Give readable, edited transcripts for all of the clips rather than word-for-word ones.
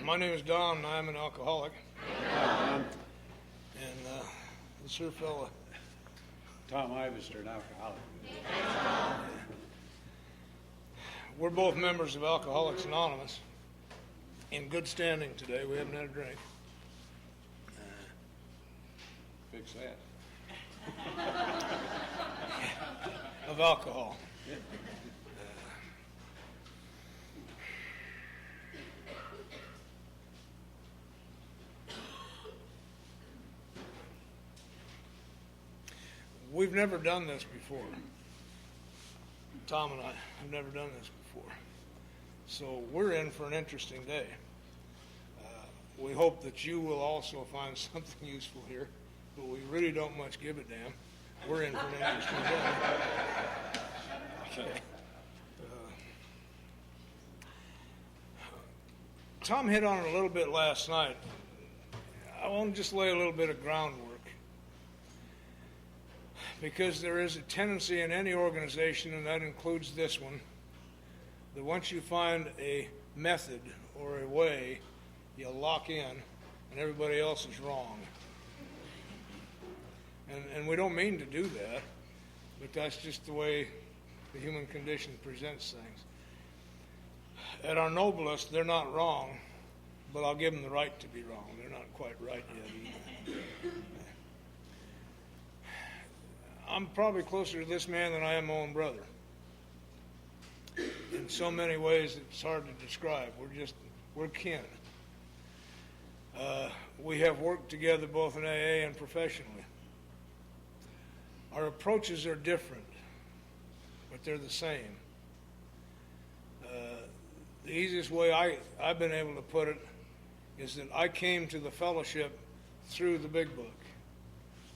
My name is Don, and I'm an alcoholic. Hi, Don. And this here fella, Tom Ivester, an alcoholic. we're both members of Alcoholics Anonymous. In good standing today. We haven't had a drink. Fix that. Of alcohol. We've never done this before. Tom and I have never done this before. So we're in for an interesting day. We hope that you will also find something useful here, but we really don't much give a damn. We're in for an interesting day. Tom hit on it a little bit last night. I want to just lay a little bit of groundwork, because there is a tendency in any organization, and that includes this one, that once you find a method or a way, you lock in and everybody else is wrong. And we don't mean to do that, but that's just the way the human condition presents things. At our noblest, they're not wrong, but I'll give them the right to be wrong. They're not quite right yet either. I'm probably closer to this man than I am my own brother. In so many ways, it's hard to describe. We're kin. We have worked together both in AA and professionally. Our approaches are different, but they're the same. The easiest way I've been able to put it is that I came to the fellowship through the big book.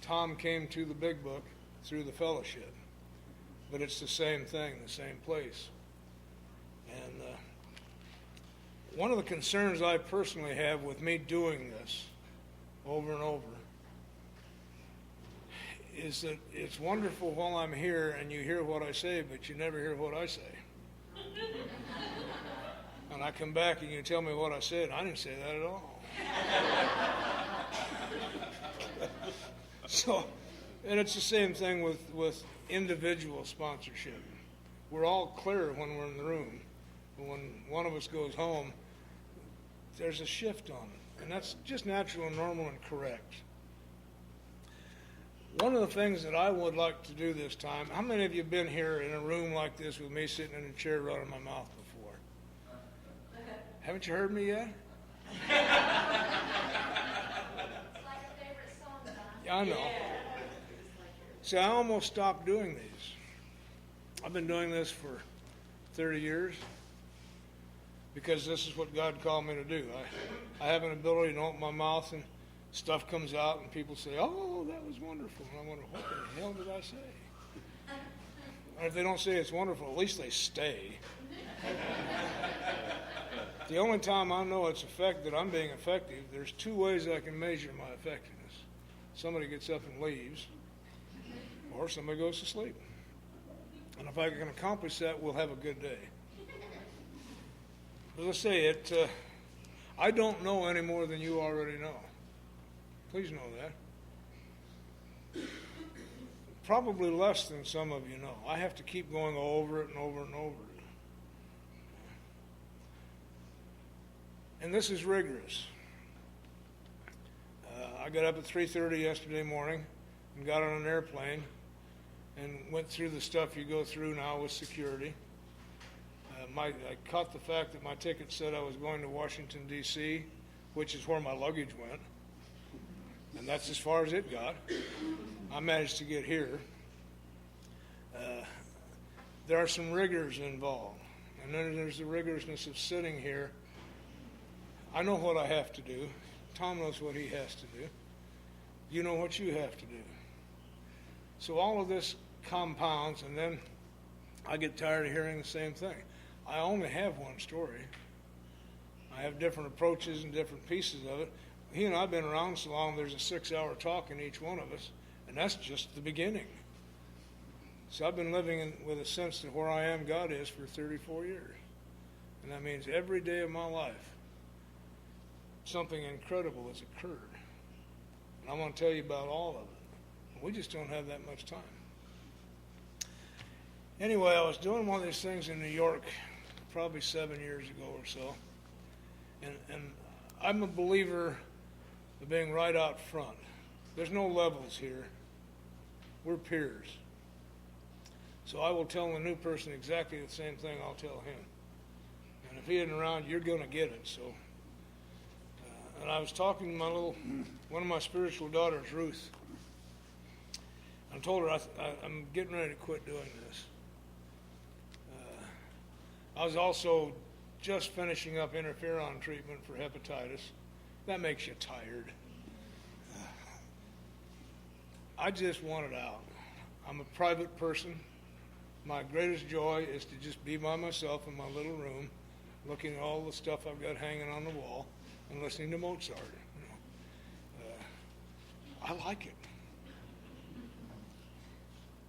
Tom came to the big book through the fellowship. But it's the same thing, the same place. And one of the concerns I personally have with me doing this over and over is that it's wonderful while I'm here and you hear what I say, but you never hear what I say. And I come back and you tell me what I said, and I didn't say that at all. So, and it's the same thing with individual sponsorship. We're all clear when we're in the room. But when one of us goes home, there's a shift on it. And that's just natural and normal and correct. One of the things that I would like to do this time, how many of you have been here in a room like this with me sitting in a chair running my mouth before? Haven't you heard me yet? It's like a favorite song, Don. Yeah, I know. Yeah. See, I almost stopped doing these. I've been doing this for 30 years because this is what God called me to do. I have an ability to open my mouth and stuff comes out and people say, "Oh, that was wonderful." And I wonder, what the hell did I say? And if they don't say it's wonderful, at least they stay. The only time I know that I'm being effective, there's two ways I can measure my effectiveness. Somebody gets up and leaves, or somebody goes to sleep. And if I can accomplish that, we'll have a good day. But let's say it, I don't know any more than you already know. Please know that. Probably less than some of you know. I have to keep going over it and over and over it. And this is rigorous. I got up at 3:30 yesterday morning and got on an airplane and went through the stuff you go through now with security. I caught the fact that my ticket said I was going to Washington, D.C., which is where my luggage went. And that's as far as it got. I managed to get here. There are some rigors involved. And then there's the rigorousness of sitting here. I know what I have to do. Tom knows what he has to do. You know what you have to do. So all of this compounds, and then I get tired of hearing the same thing. I only have one story. I have different approaches and different pieces of it. He and I have been around so long, there's a 6-hour talk in each one of us, and that's just the beginning. So I've been living with a sense that where I am, God is, for 34 years. And that means every day of my life, something incredible has occurred. And I'm going to tell you about all of it. We just don't have that much time. Anyway, I was doing one of these things in New York probably 7 years ago or so. And I'm a believer of being right out front. There's no levels here. We're peers. So I will tell the new person exactly the same thing I'll tell him. And if he isn't around, you're going to get it. So, and I was talking to one of my spiritual daughters, Ruth. I told her I'm getting ready to quit doing this. I was also just finishing up interferon treatment for hepatitis. That makes you tired. I just want it out. I'm a private person. My greatest joy is to just be by myself in my little room, looking at all the stuff I've got hanging on the wall and listening to Mozart. I like it.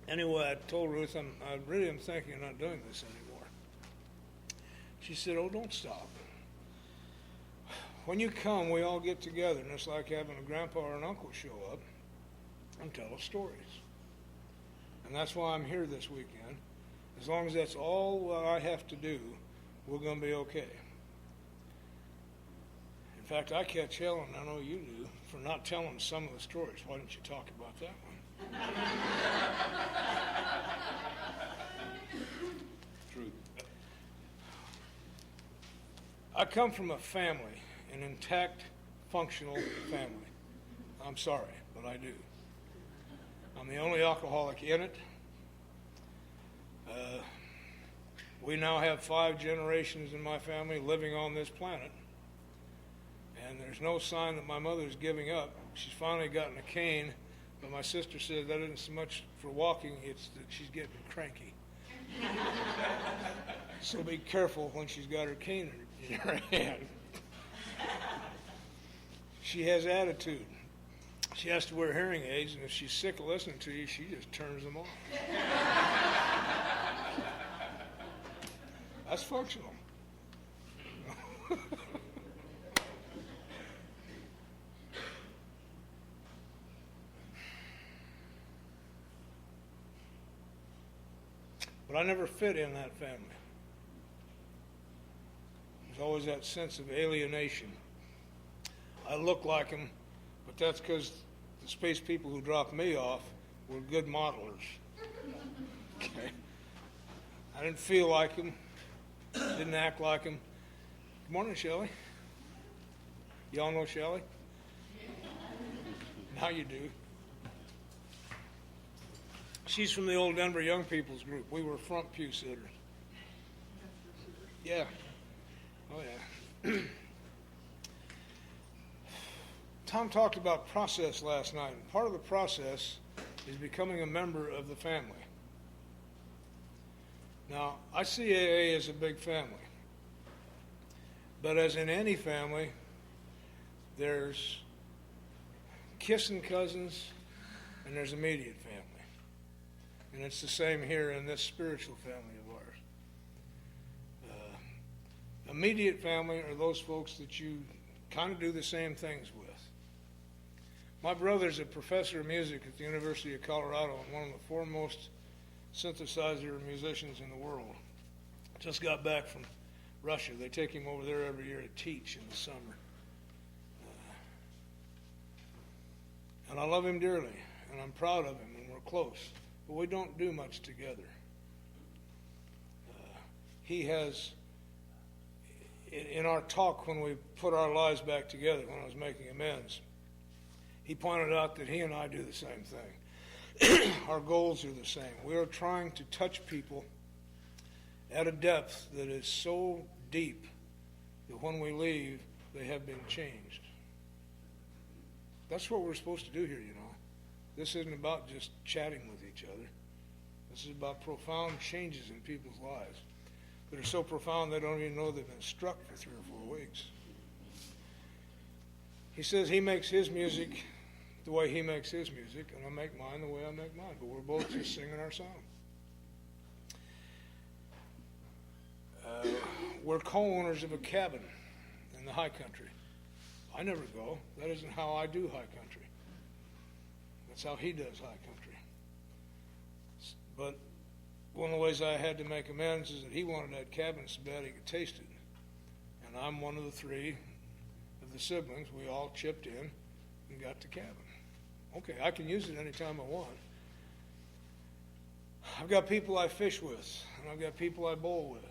Anyway, I told Ruth I really am thinking of not doing this anymore. She said, "Oh, don't stop. When you come, we all get together, and it's like having a grandpa or an uncle show up and tell us stories. And that's why I'm here this weekend. As long as that's all that I have to do, we're going to be okay." In fact, I catch hell, and I know you do, for not telling some of the stories. Why didn't you talk about that one? Truth. I come from a family, an intact, functional family. I'm sorry, but I do. I'm the only alcoholic in it. We now have 5 generations in my family living on this planet. And there's no sign that my mother's giving up. She's finally gotten a cane, but my sister said that isn't so much for walking, it's that she's getting cranky. So be careful when she's got her cane in her hand. She has attitude. She has to wear hearing aids, and if she's sick of listening to you, she just turns them off. That's functional. But I never fit in that family. There's always that sense of alienation. I look like them, but that's because the space people who dropped me off were good modelers. Okay. I didn't feel like them, didn't act like them. Good morning, Shelley. Y'all know Shelley? Now you do. She's from the old Denver Young People's Group. We were front pew sitters. Yeah. Oh, yeah. Tom talked about process last night. And part of the process is becoming a member of the family. Now, I see AA as a big family. But as in any family, there's kissing cousins and there's immediate family. And it's the same here in this spiritual family of ours. Immediate family are those folks that you kind of do the same things with. My brother's a professor of music at the University of Colorado and one of the foremost synthesizer musicians in the world. Just got back from Russia. They take him over there every year to teach in the summer. And I love him dearly, and I'm proud of him, and we're close. But we don't do much together. He has, in our talk when we put our lives back together, when I was making amends, he pointed out that he and I do the same thing. Our goals are the same. We are trying to touch people at a depth that is so deep that when we leave, they have been changed. That's what we're supposed to do here, you know. This isn't about just chatting with each other. This is about profound changes in people's lives that are so profound they don't even know they've been struck for 3 or 4 weeks. He says he makes his music the way he makes his music, and I make mine the way I make mine, but we're both just singing our song. we're co-owners of a cabin in the high country. I never go. That isn't how I do high country. That's how he does high country. But one of the ways I had to make amends is that he wanted that cabin so bad he could taste it. And I'm one of the three of the siblings. We all chipped in and got the cabin. Okay, I can use it anytime I want. I've got people I fish with, and I've got people I bowl with.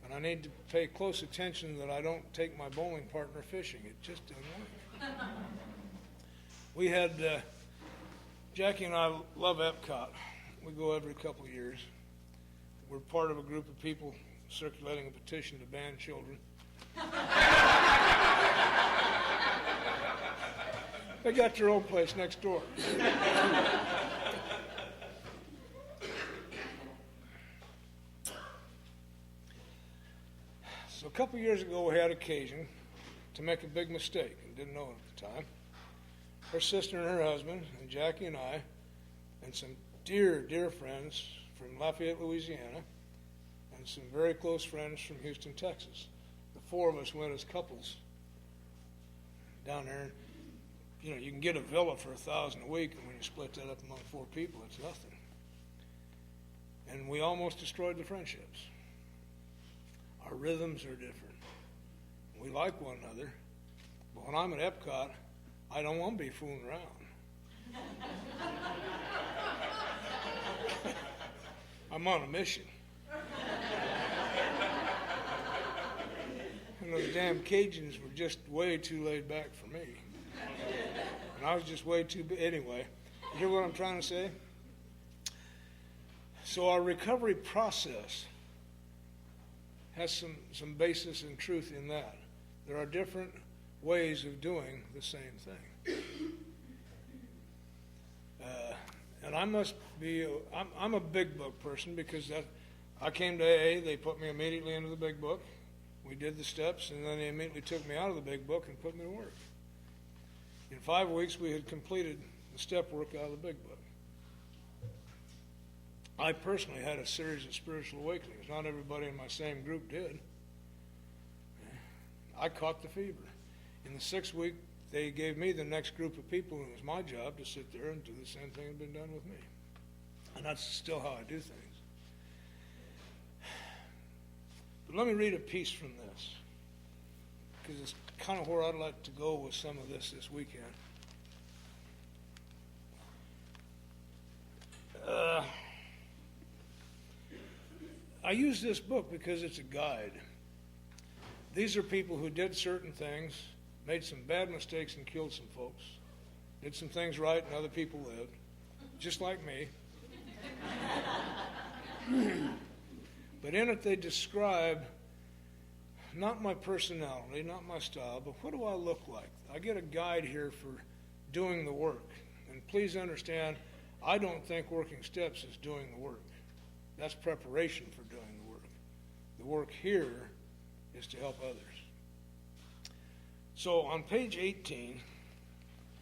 And I need to pay close attention that I don't take my bowling partner fishing. It just doesn't work. We had, Jackie and I love Epcot. We go every couple of years. We're part of a group of people circulating a petition to ban children. They got their own place next door. So a couple of years ago, we had occasion to make a big mistake and didn't know it at the time. Her sister and her husband, and Jackie and I, and some dear, dear friends from Lafayette, Louisiana, and some very close friends from Houston, Texas. The four of us went as couples down there. And, you know, you can get a villa for $1,000 a week, and when you split that up among four people, it's nothing. And we almost destroyed the friendships. Our rhythms are different. We like one another, but when I'm at Epcot, I don't want to be fooling around. I'm on a mission. And those damn Cajuns were just way too laid back for me. And I was just way too anyway. You hear what I'm trying to say? So our recovery process has some basis and truth in that. There are different ways of doing the same thing. And I must be, I'm a big book person because I came to AA, they put me immediately into the big book. We did the steps, and then they immediately took me out of the big book and put me to work. In 5 weeks, we had completed the step work out of the big book. I personally had a series of spiritual awakenings. Not everybody in my same group did. I caught the fever. In the 6th week, they gave me the next group of people, and it was my job to sit there and do the same thing that had been done with me. And that's still how I do things. But let me read a piece from this, because it's kind of where I'd like to go with some of this weekend. I use this book because it's a guide. These are people who did certain things, made some bad mistakes and killed some folks, did some things right and other people lived, just like me. But in it they describe not my personality, not my style, but what do I look like? I get a guide here for doing the work. And please understand, I don't think working steps is doing the work. That's preparation for doing the work. The work here is to help others. So on page 18,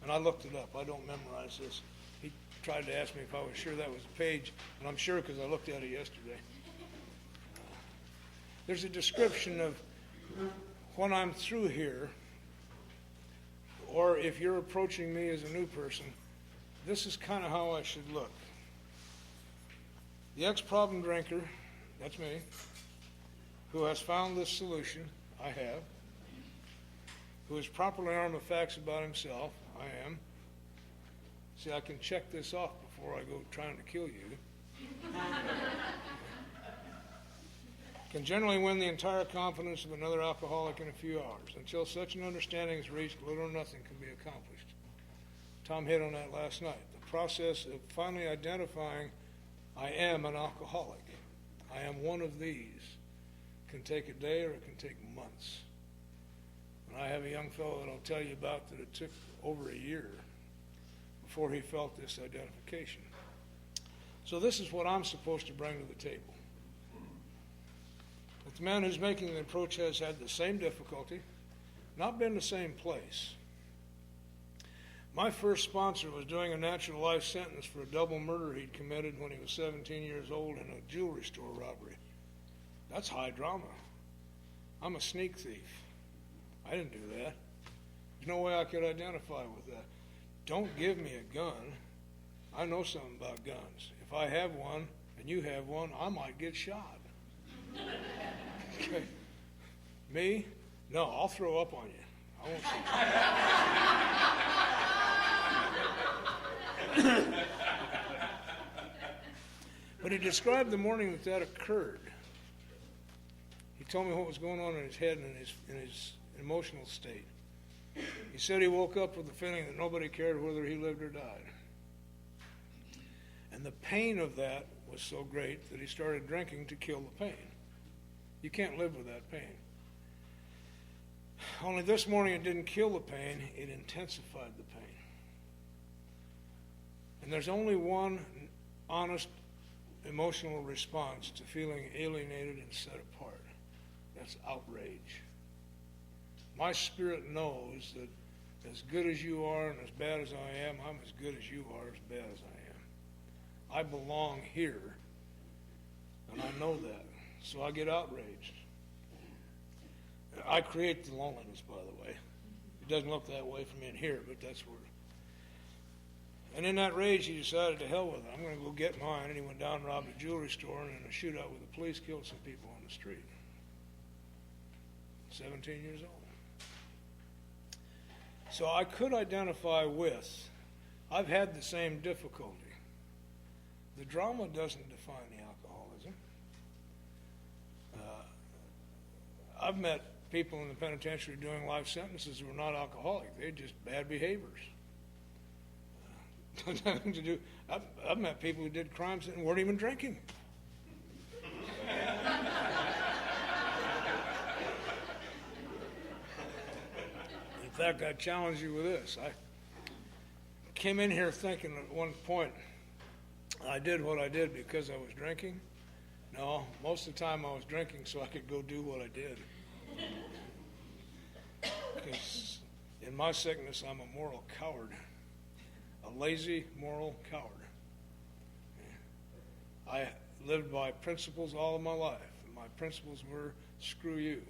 and I looked it up, I don't memorize this. He tried to ask me if I was sure that was the page, and I'm sure because I looked at it yesterday. There's a description of when I'm through here, or if you're approaching me as a new person, this is kind of how I should look. The ex-problem drinker, that's me, who has found this solution, I have, who is properly armed with facts about himself, I am. See, I can check this off before I go trying to kill you. Can generally win the entire confidence of another alcoholic in a few hours. Until such an understanding is reached, little or nothing can be accomplished. Tom hit on that last night. The process of finally identifying I am an alcoholic, I am one of these, can take a day or it can take months. And I have a young fellow that I'll tell you about that it took over a year before he felt this identification. So this is what I'm supposed to bring to the table. But the man who's making the approach has had the same difficulty, not been the same place. My first sponsor was doing a natural life sentence for a double murder he'd committed when he was 17 years old in a jewelry store robbery. That's high drama. I'm a sneak thief. I didn't do that. There's no way I could identify with that. Don't give me a gun. I know something about guns. If I have one and you have one, I might get shot. Okay. Me? No, I'll throw up on you. I won't see. But he described the morning that occurred. He told me what was going on in his head and in his emotional state. He said he woke up with the feeling that nobody cared whether he lived or died. And the pain of that was so great that he started drinking to kill the pain. You can't live with that pain. Only this morning it didn't kill the pain, it intensified the pain. And there's only one honest emotional response to feeling alienated and set apart. That's outrage. My spirit knows that as good as you are and as bad as I am, I'm as good as you are, as bad as I am. I belong here, and I know that. So I get outraged. I create the loneliness, by the way. It doesn't look that way from in here, but that's where. And in that rage, he decided to hell with it. I'm going to go get mine. And he went down and robbed a jewelry store, and in a shootout with the police, killed some people on the street. 17 years old. So I could identify with, I've had the same difficulty. The drama doesn't define the alcoholism. I've met people in the penitentiary doing life sentences who are not alcoholic. They're just bad behaviors. Nothing to do. I've met people who did crimes and weren't even drinking. In fact, I challenge you with this. I came in here thinking at one point I did what I did because I was drinking. No, most of the time I was drinking so I could go do what I did. Because in my sickness, I'm a moral coward. A lazy, moral coward. I lived by principles all of my life. And my principles were, screw you.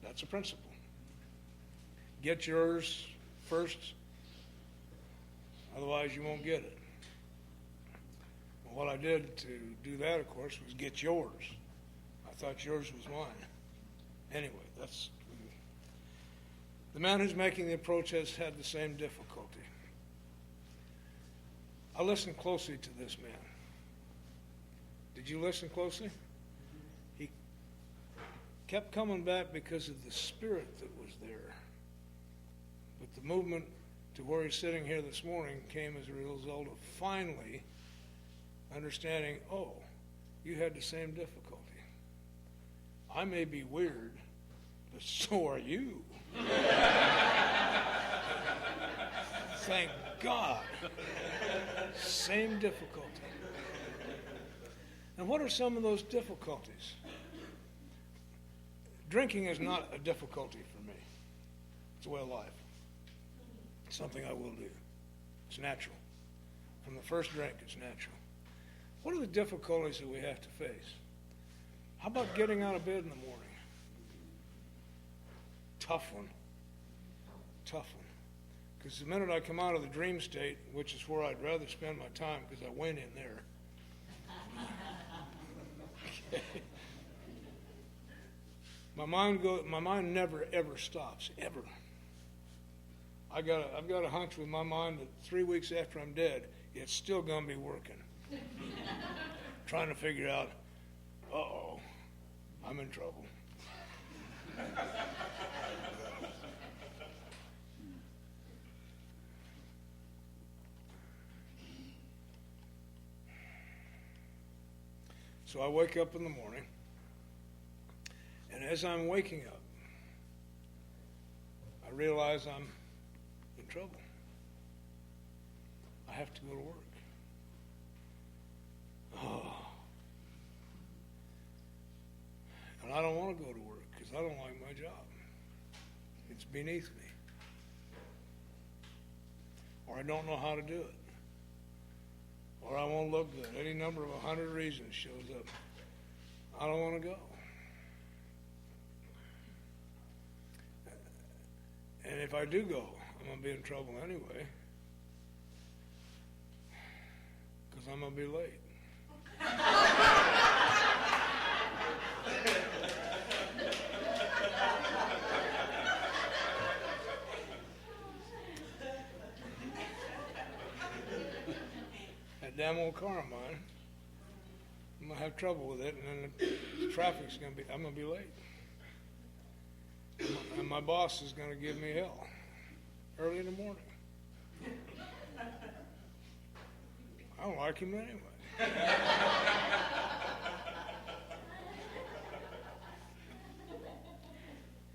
That's a principle. Get yours first, otherwise you won't get it. Well, what I did to do that, of course, was get yours. I thought yours was mine. Anyway, that's... The man who's making the approach has had the same difficulty. I listened closely to this man. Did you listen closely? He kept coming back because of the spirit that was there. But the movement to where he's sitting here this morning came as a result of finally understanding, oh, you had the same difficulty. I may be weird, but so are you. Thank God. Same difficulty. And what are some of those difficulties? Drinking is not a difficulty for me. It's a way of life. It's something I will do. It's natural. From the first drink, it's natural. What are the difficulties that we have to face? How about getting out of bed in the morning? Tough one. Tough one. Because the minute I come out of the dream state, which is where I'd rather spend my time because I went in there. Okay. My mind never ever stops, ever. I've got a hunch with my mind that 3 weeks after I'm dead, it's still going to be working. Trying to figure out, uh-oh, I'm in trouble. So I wake up in the morning, and as I'm waking up, I realize I'm in trouble. I have to go to work. Oh. And I don't want to go to work because I don't like my job. It's beneath me. Or I don't know how to do it. Or I won't look good. Any number of 100 reasons shows up. I don't want to go. And if I do go, I'm going to be in trouble anyway. Because I'm going to be late. That damn old car of mine, I'm going to have trouble with it, and then the traffic's going to be, I'm going to be late. And my boss is going to give me hell early in the morning. I don't like him anyway.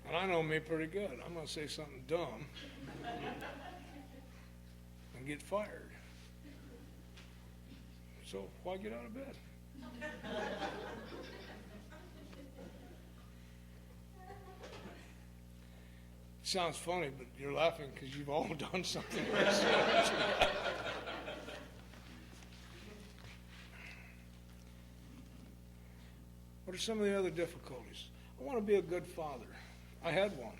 And I know me pretty good. I'm going to say something dumb and get fired. So why get out of bed? It sounds funny, but you're laughing because you've all done something very similar. What are some of the other difficulties? I want to be a good father. I had one.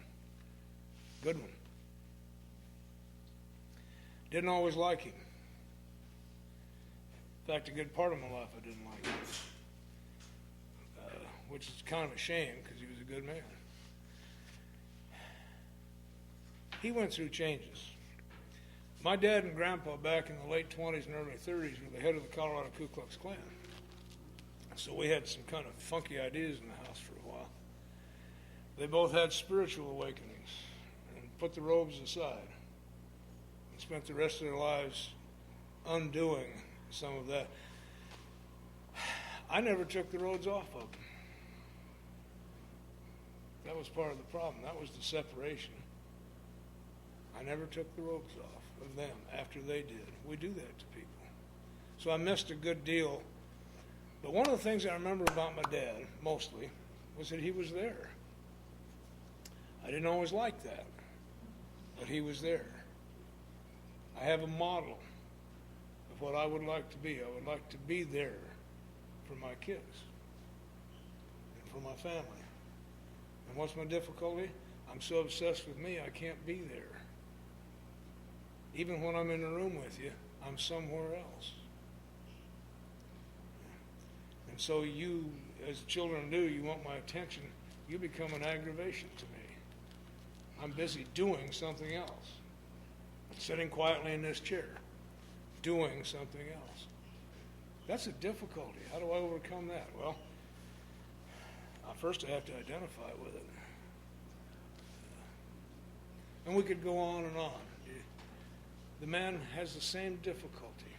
Good one. Didn't always like him. In fact, a good part of my life I didn't like him. Which is kind of a shame because he was a good man. He went through changes. My dad and grandpa back in the late 20s and early 30s were the head of the Colorado Ku Klux Klan. So we had some kind of funky ideas in the house for a while. They both had spiritual awakenings and put the robes aside and spent the rest of their lives undoing some of that. I never took the robes off of them. That was part of the problem. That was the separation. I never took the robes off of them after they did. We do that to people. So I missed a good deal. But one of the things I remember about my dad, mostly, was that he was there. I didn't always like that, but he was there. I have a model of what I would like to be. I would like to be there for my kids and for my family. And what's my difficulty? I'm so obsessed with me, I can't be there. Even when I'm in the room with you, I'm somewhere else. And so you, as children do, you want my attention, you become an aggravation to me. I'm busy doing something else. Sitting quietly in this chair, doing something else. That's a difficulty. How do I overcome that? Well, first I have to identify with it. And we could go on and on. The man has the same difficulty.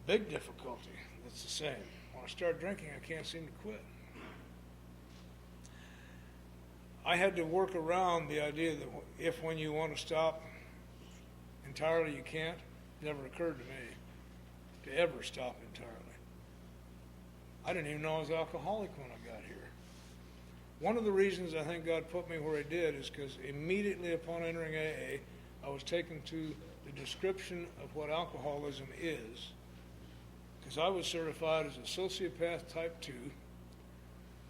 Big difficulty that's the same. When I start drinking, I can't seem to quit. I had to work around the idea that if when you want to stop entirely you can't, it never occurred to me to ever stop entirely. I didn't even know I was alcoholic when I got here. One of the reasons I think God put me where he did is because immediately upon entering AA, I was taken to the description of what alcoholism is, because I was certified as a sociopath type 2,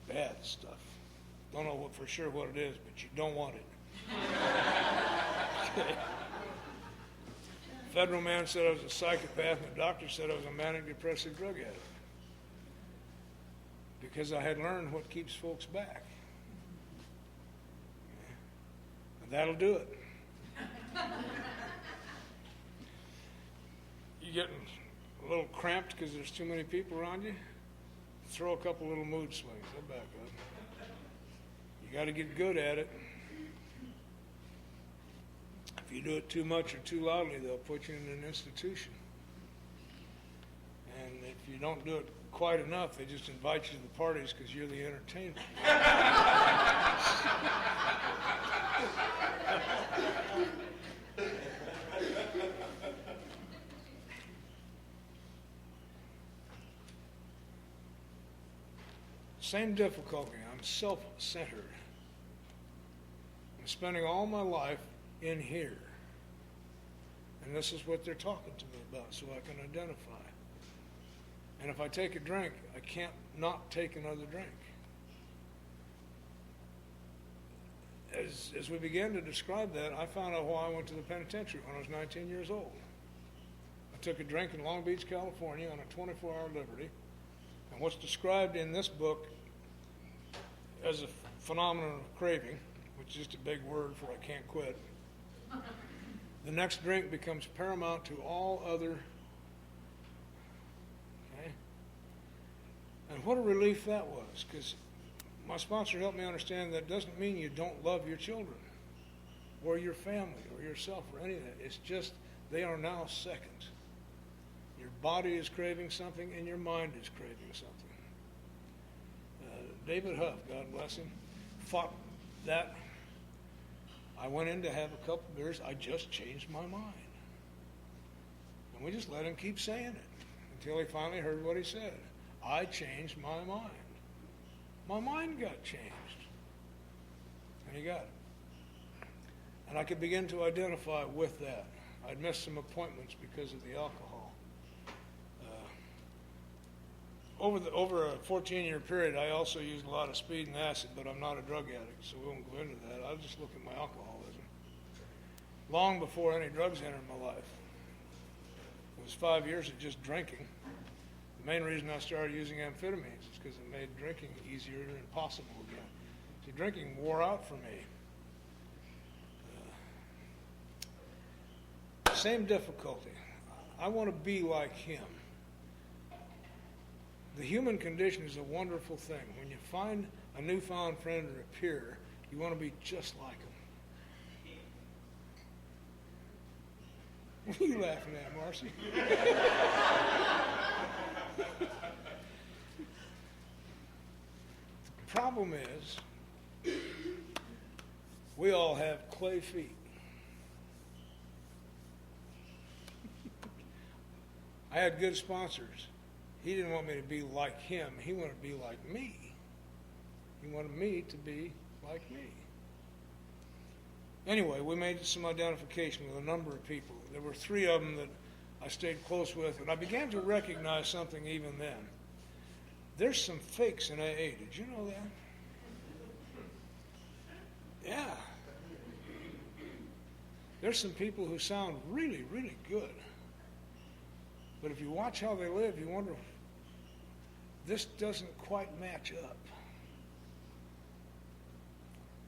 bad stuff. Don't know what, for sure what it is, but you don't want it. Federal man said I was a psychopath, and the doctor said I was a manic depressive drug addict, because I had learned what keeps folks back. And that'll do it. You getting a little cramped because there's too many people around you? Throw a couple little mood swings. They'll back up. You got to get good at it. If you do it too much or too loudly, they'll put you in an institution. And if you don't do it quite enough, they just invite you to the parties because you're the entertainment. Same difficulty. I'm self-centered. I'm spending all my life in here. And this is what they're talking to me about, so I can identify. And if I take a drink, I can't not take another drink. as we began to describe that, I found out why I went to the penitentiary when I was 19 years old. I took a drink in Long Beach, California on a 24-hour liberty. And what's described in this book as a phenomenon of craving, which is just a big word for I can't quit, the next drink becomes paramount to all other. Okay? And what a relief that was, because my sponsor helped me understand that doesn't mean you don't love your children or your family or yourself or any of that. It's just they are now second. Your body is craving something and your mind is craving something. David Huff, God bless him, fought that. I went in to have a couple beers. I just changed my mind. And we just let him keep saying it until he finally heard what he said. I changed my mind. My mind got changed. And he got it. And I could begin to identify with that. I'd missed some appointments because of the alcohol. Over a 14-year period, I also used a lot of speed and acid, but I'm not a drug addict, so we won't go into that. I'll just look at my alcoholism. Long before any drugs entered my life. It was 5 years of just drinking. The main reason I started using amphetamines is because it made drinking easier and impossible again. See, drinking wore out for me. Same difficulty. I want to be like him. The human condition is a wonderful thing. When you find a newfound friend or a peer, you want to be just like them. What are you laughing at, Marcy? The problem is, we all have clay feet. I had good sponsors. He didn't want me to be like him. He wanted to be like me. He wanted me to be like me. Anyway, we made some identification with a number of people. There were 3 of them that I stayed close with, and I began to recognize something even then. There's some fakes in AA. Did you know that? Yeah. There's some people who sound really, really good. But if you watch how they live, you wonder, this doesn't quite match up.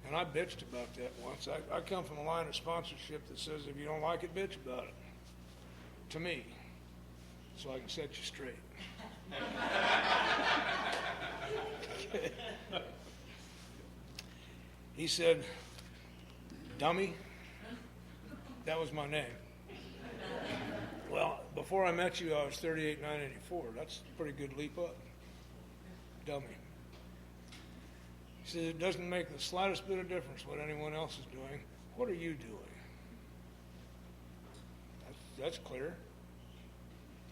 And I bitched about that once. I come from a line of sponsorship that says if you don't like it, bitch about it. To me. So I can set you straight. Okay. He said, dummy. That was my name. Well, before I met you, I was 38,984. That's a pretty good leap up. Dummy. He says, it doesn't make the slightest bit of difference what anyone else is doing. What are you doing? That's clear.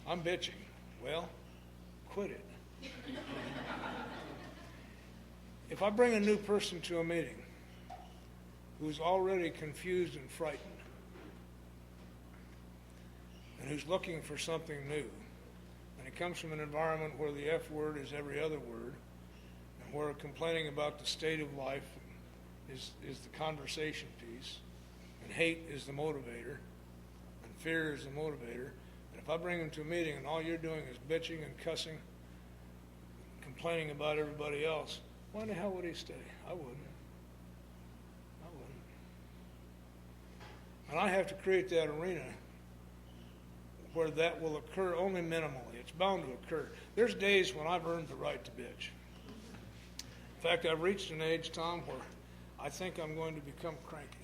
I'm bitching. Well, quit it. If I bring a new person to a meeting who's already confused and frightened, and who's looking for something new, and it comes from an environment where the F word is every other word, and where complaining about the state of life is the conversation piece, and hate is the motivator, and fear is the motivator, and if I bring them to a meeting and all you're doing is bitching and cussing, complaining about everybody else, why in the hell would he stay? I wouldn't. And I have to create that arena where that will occur only minimally. It's bound to occur. There's days when I've earned the right to bitch. In fact, I've reached an age, Tom, where I think I'm going to become cranky.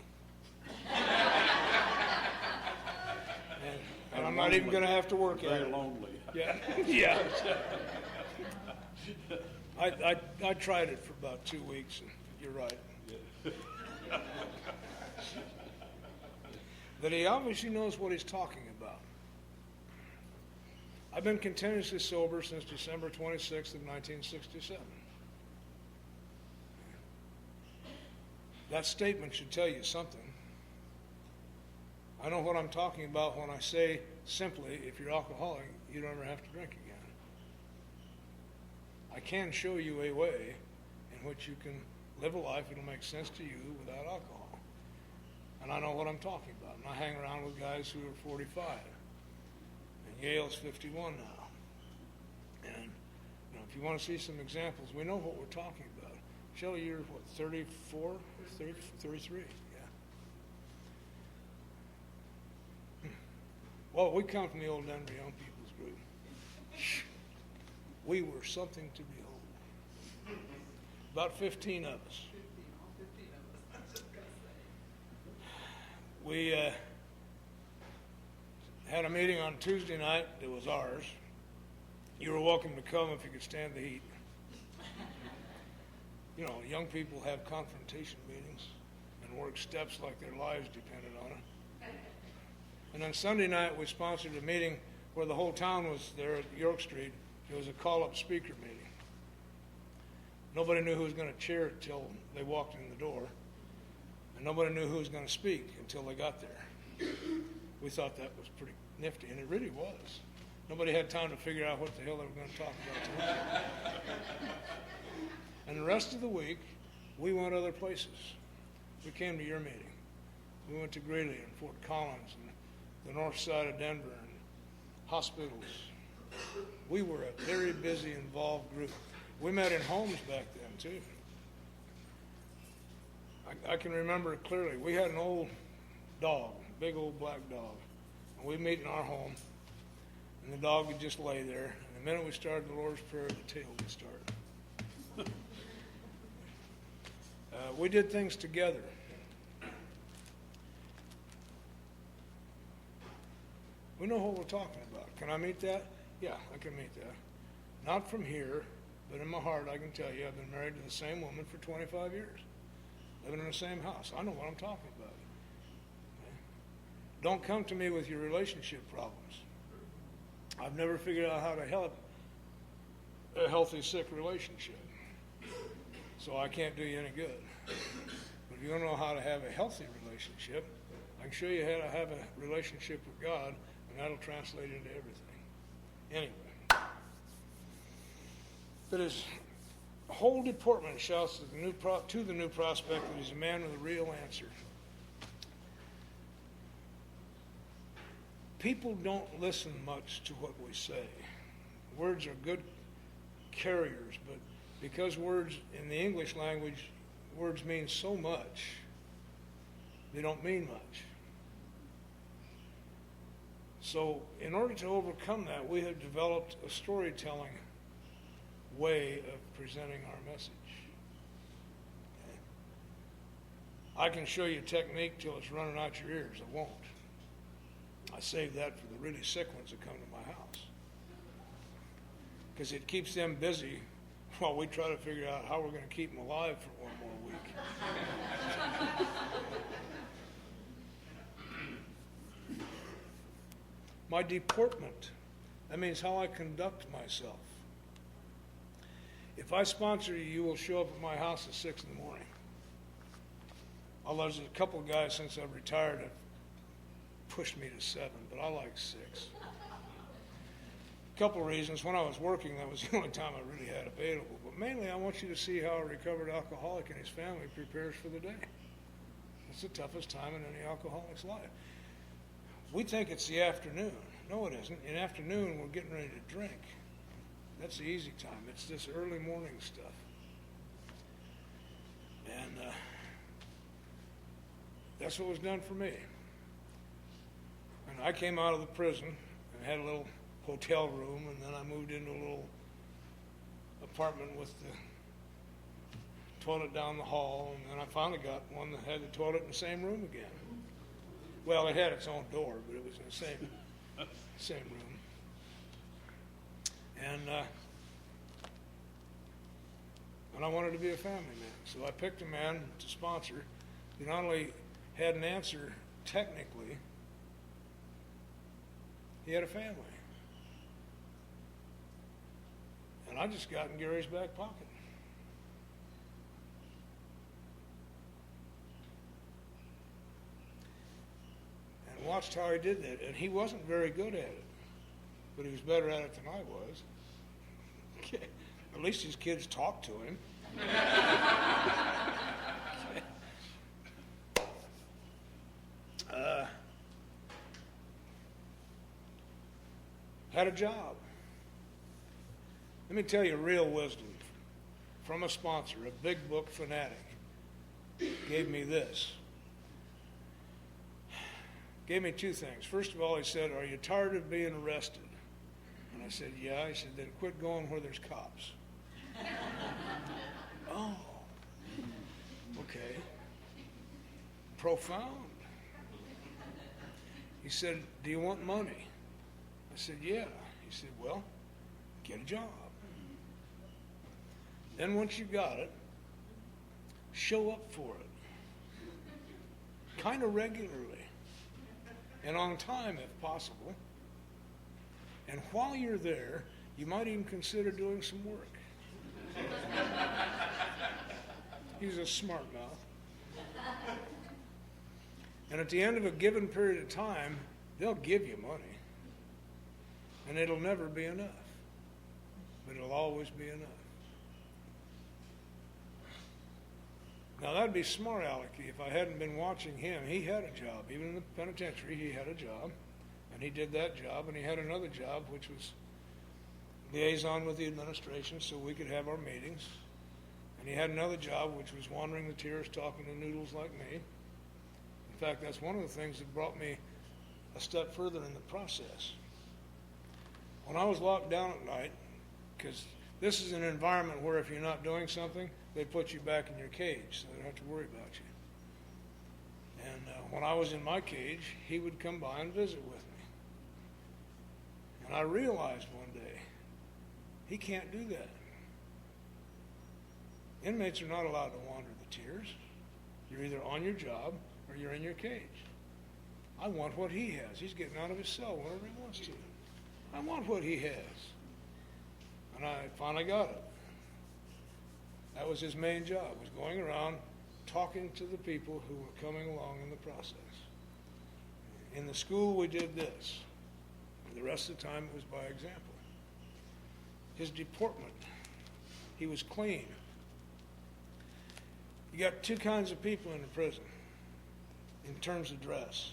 and I'm not even going to have to work at it. Very lonely. Yeah, yeah. I tried it for about 2 weeks, and you're right. That he obviously knows what he's talking about. I've been continuously sober since December 26th of 1967. That statement should tell you something. I know what I'm talking about when I say simply, if you're alcoholic, you don't ever have to drink again. I can show you a way in which you can live a life that'll make sense to you without alcohol. And I know what I'm talking about. And I hang around with guys who are 45. And Yale's 51 now. And if you want to see some examples, we know what we're talking about. Shelley, you're what, 34? 33? Yeah. Well, we come from the old Denver Young People's Group. We were something to behold. About 15 of us. We had a meeting on Tuesday night that was ours. You were welcome to come if you could stand the heat. Young people have confrontation meetings and work steps like their lives depended on it. And then Sunday night we sponsored a meeting where the whole town was there at York Street. It was a call-up speaker meeting. Nobody knew who was going to chair it till they walked in the door. And nobody knew who was going to speak until they got there. We thought that was pretty nifty, and it really was. Nobody had time to figure out what the hell they were going to talk about tonight. And the rest of the week, we went other places. We came to your meeting. We went to Greeley and Fort Collins and the north side of Denver and hospitals. We were a very busy, involved group. We met in homes back then, too. I can remember it clearly. We had an old dog, big old black dog. And we'd meet in our home, and the dog would just lay there. And the minute we started the Lord's Prayer, the tail would start. We did things together. We know what we're talking about. Can I meet that? Yeah, I can meet that. Not from here, but in my heart, I can tell you I've been married to the same woman for 25 years. Living in the same house. I know what I'm talking about. Okay? Don't come to me with your relationship problems. I've never figured out how to help a healthy, sick relationship. So I can't do you any good. But if you don't know how to have a healthy relationship, I can show you how to have a relationship with God, and that'll translate into everything. Anyway. But his whole deportment shouts to the new prospect that he's a man with a real answer. People don't listen much to what we say. Words are good carriers, but because words in the English language, words mean so much, they don't mean much. So in order to overcome that, we have developed a storytelling way of presenting our message. Okay? I can show you technique till it's running out your ears. I won't. I save that for the really sick ones that come to my house. Because it keeps them busy while we try to figure out how we're going to keep them alive for one more week. My deportment, that means how I conduct myself. If I sponsor you, you will show up at my house at 6 in the morning. Although there's a couple of guys since I've retired have pushed me to 7, but I like 6. A couple of reasons. When I was working, that was the only time I really had available. But mainly, I want you to see how a recovered alcoholic and his family prepares for the day. It's the toughest time in any alcoholic's life. We think it's the afternoon. No, it isn't. In the afternoon, we're getting ready to drink. That's the easy time. It's this early morning stuff. And that's what was done for me. And I came out of the prison and had a little hotel room, and then I moved into a little apartment with the toilet down the hall, and then I finally got one that had the toilet in the same room again. Well, it had its own door, but it was in the same room. And I wanted to be a family man, so I picked a man to sponsor who not only had an answer technically, he had a family. And I just got in Gary's back pocket. And watched how he did that. And he wasn't very good at it, but he was better at it than I was. At least his kids talked to him. had a job. Let me tell you real wisdom from a sponsor, a big book fanatic, gave me this. Gave me two things. First of all, he said, "Are you tired of being arrested?" And I said, "Yeah." He said, "Then quit going where there's cops." Oh, okay. Profound. He said, "Do you want money?" I said, "Yeah." He said, "Well, get a job. Then once you got it, show up for it. Kind of regularly. And on time if possible. And while you're there, you might even consider doing some work." He's a smart mouth. And at the end of a given period of time, they'll give you money. And it'll never be enough. But it'll always be enough. Now that'd be smart alecky if I hadn't been watching him. He had a job. Even in the penitentiary, he had a job. And he did that job. And he had another job, which was liaison with the administration so we could have our meetings. And he had another job, which was wandering the tiers, talking to noodles like me. In fact, that's one of the things that brought me a step further in the process. When I was locked down at night, because this is an environment where if you're not doing something, they put you back in your cage, so they don't have to worry about you. And when I was in my cage, he would come by and visit with me. And I realized one day, he can't do that. Inmates are not allowed to wander the tiers. You're either on your job or you're in your cage. I want what he has. He's getting out of his cell whenever he wants to. I want what he has. And I finally got it. That was his main job, was going around talking to the people who were coming along in the process. In the school, we did this. The rest of the time, it was by example. His deportment, he was clean. You got two kinds of people in the prison in terms of dress.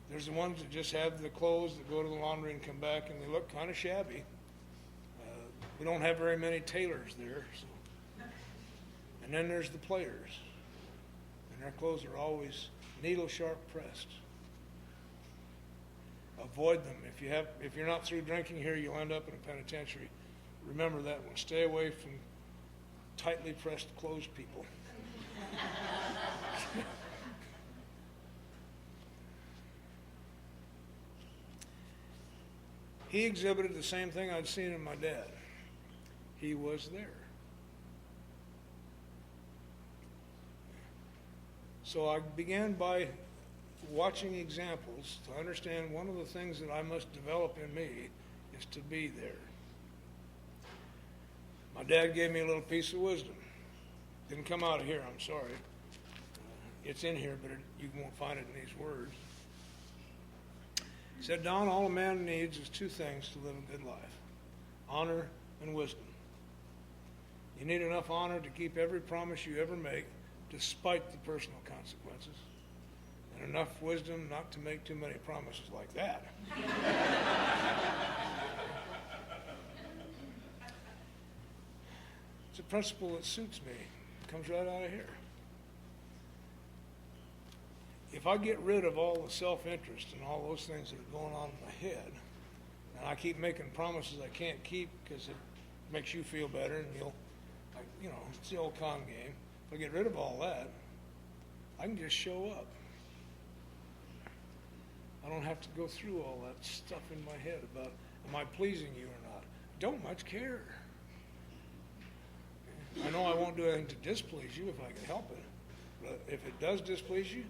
There's the ones that just have the clothes that go to the laundry and come back, and they look kind of shabby. We don't have very many tailors there. So. And then there's the players, and their clothes are always needle sharp pressed. Avoid them. If you're not through drinking here, you'll end up in a penitentiary. Remember that one. Stay away from tightly pressed clothes people. He exhibited the same thing I'd seen in my dad. He was there. So I began by watching examples to understand one of the things that I must develop in me is to be there. My dad gave me a little piece of wisdom. Didn't come out of here, I'm sorry. It's in here, but you won't find it in these words. He said, "Don, all a man needs is two things to live a good life: honor and wisdom. You need enough honor to keep every promise you ever make, despite the personal consequences, and enough wisdom not to make too many promises like that." It's a principle that suits me. It comes right out of here. If I get rid of all the self-interest and all those things that are going on in my head, and I keep making promises I can't keep because it makes you feel better and it's the old con game. If I get rid of all that, I can just show up. I don't have to go through all that stuff in my head about, am I pleasing you or not? Don't much care. I know I won't do anything to displease you if I can help it. But if it does displease you,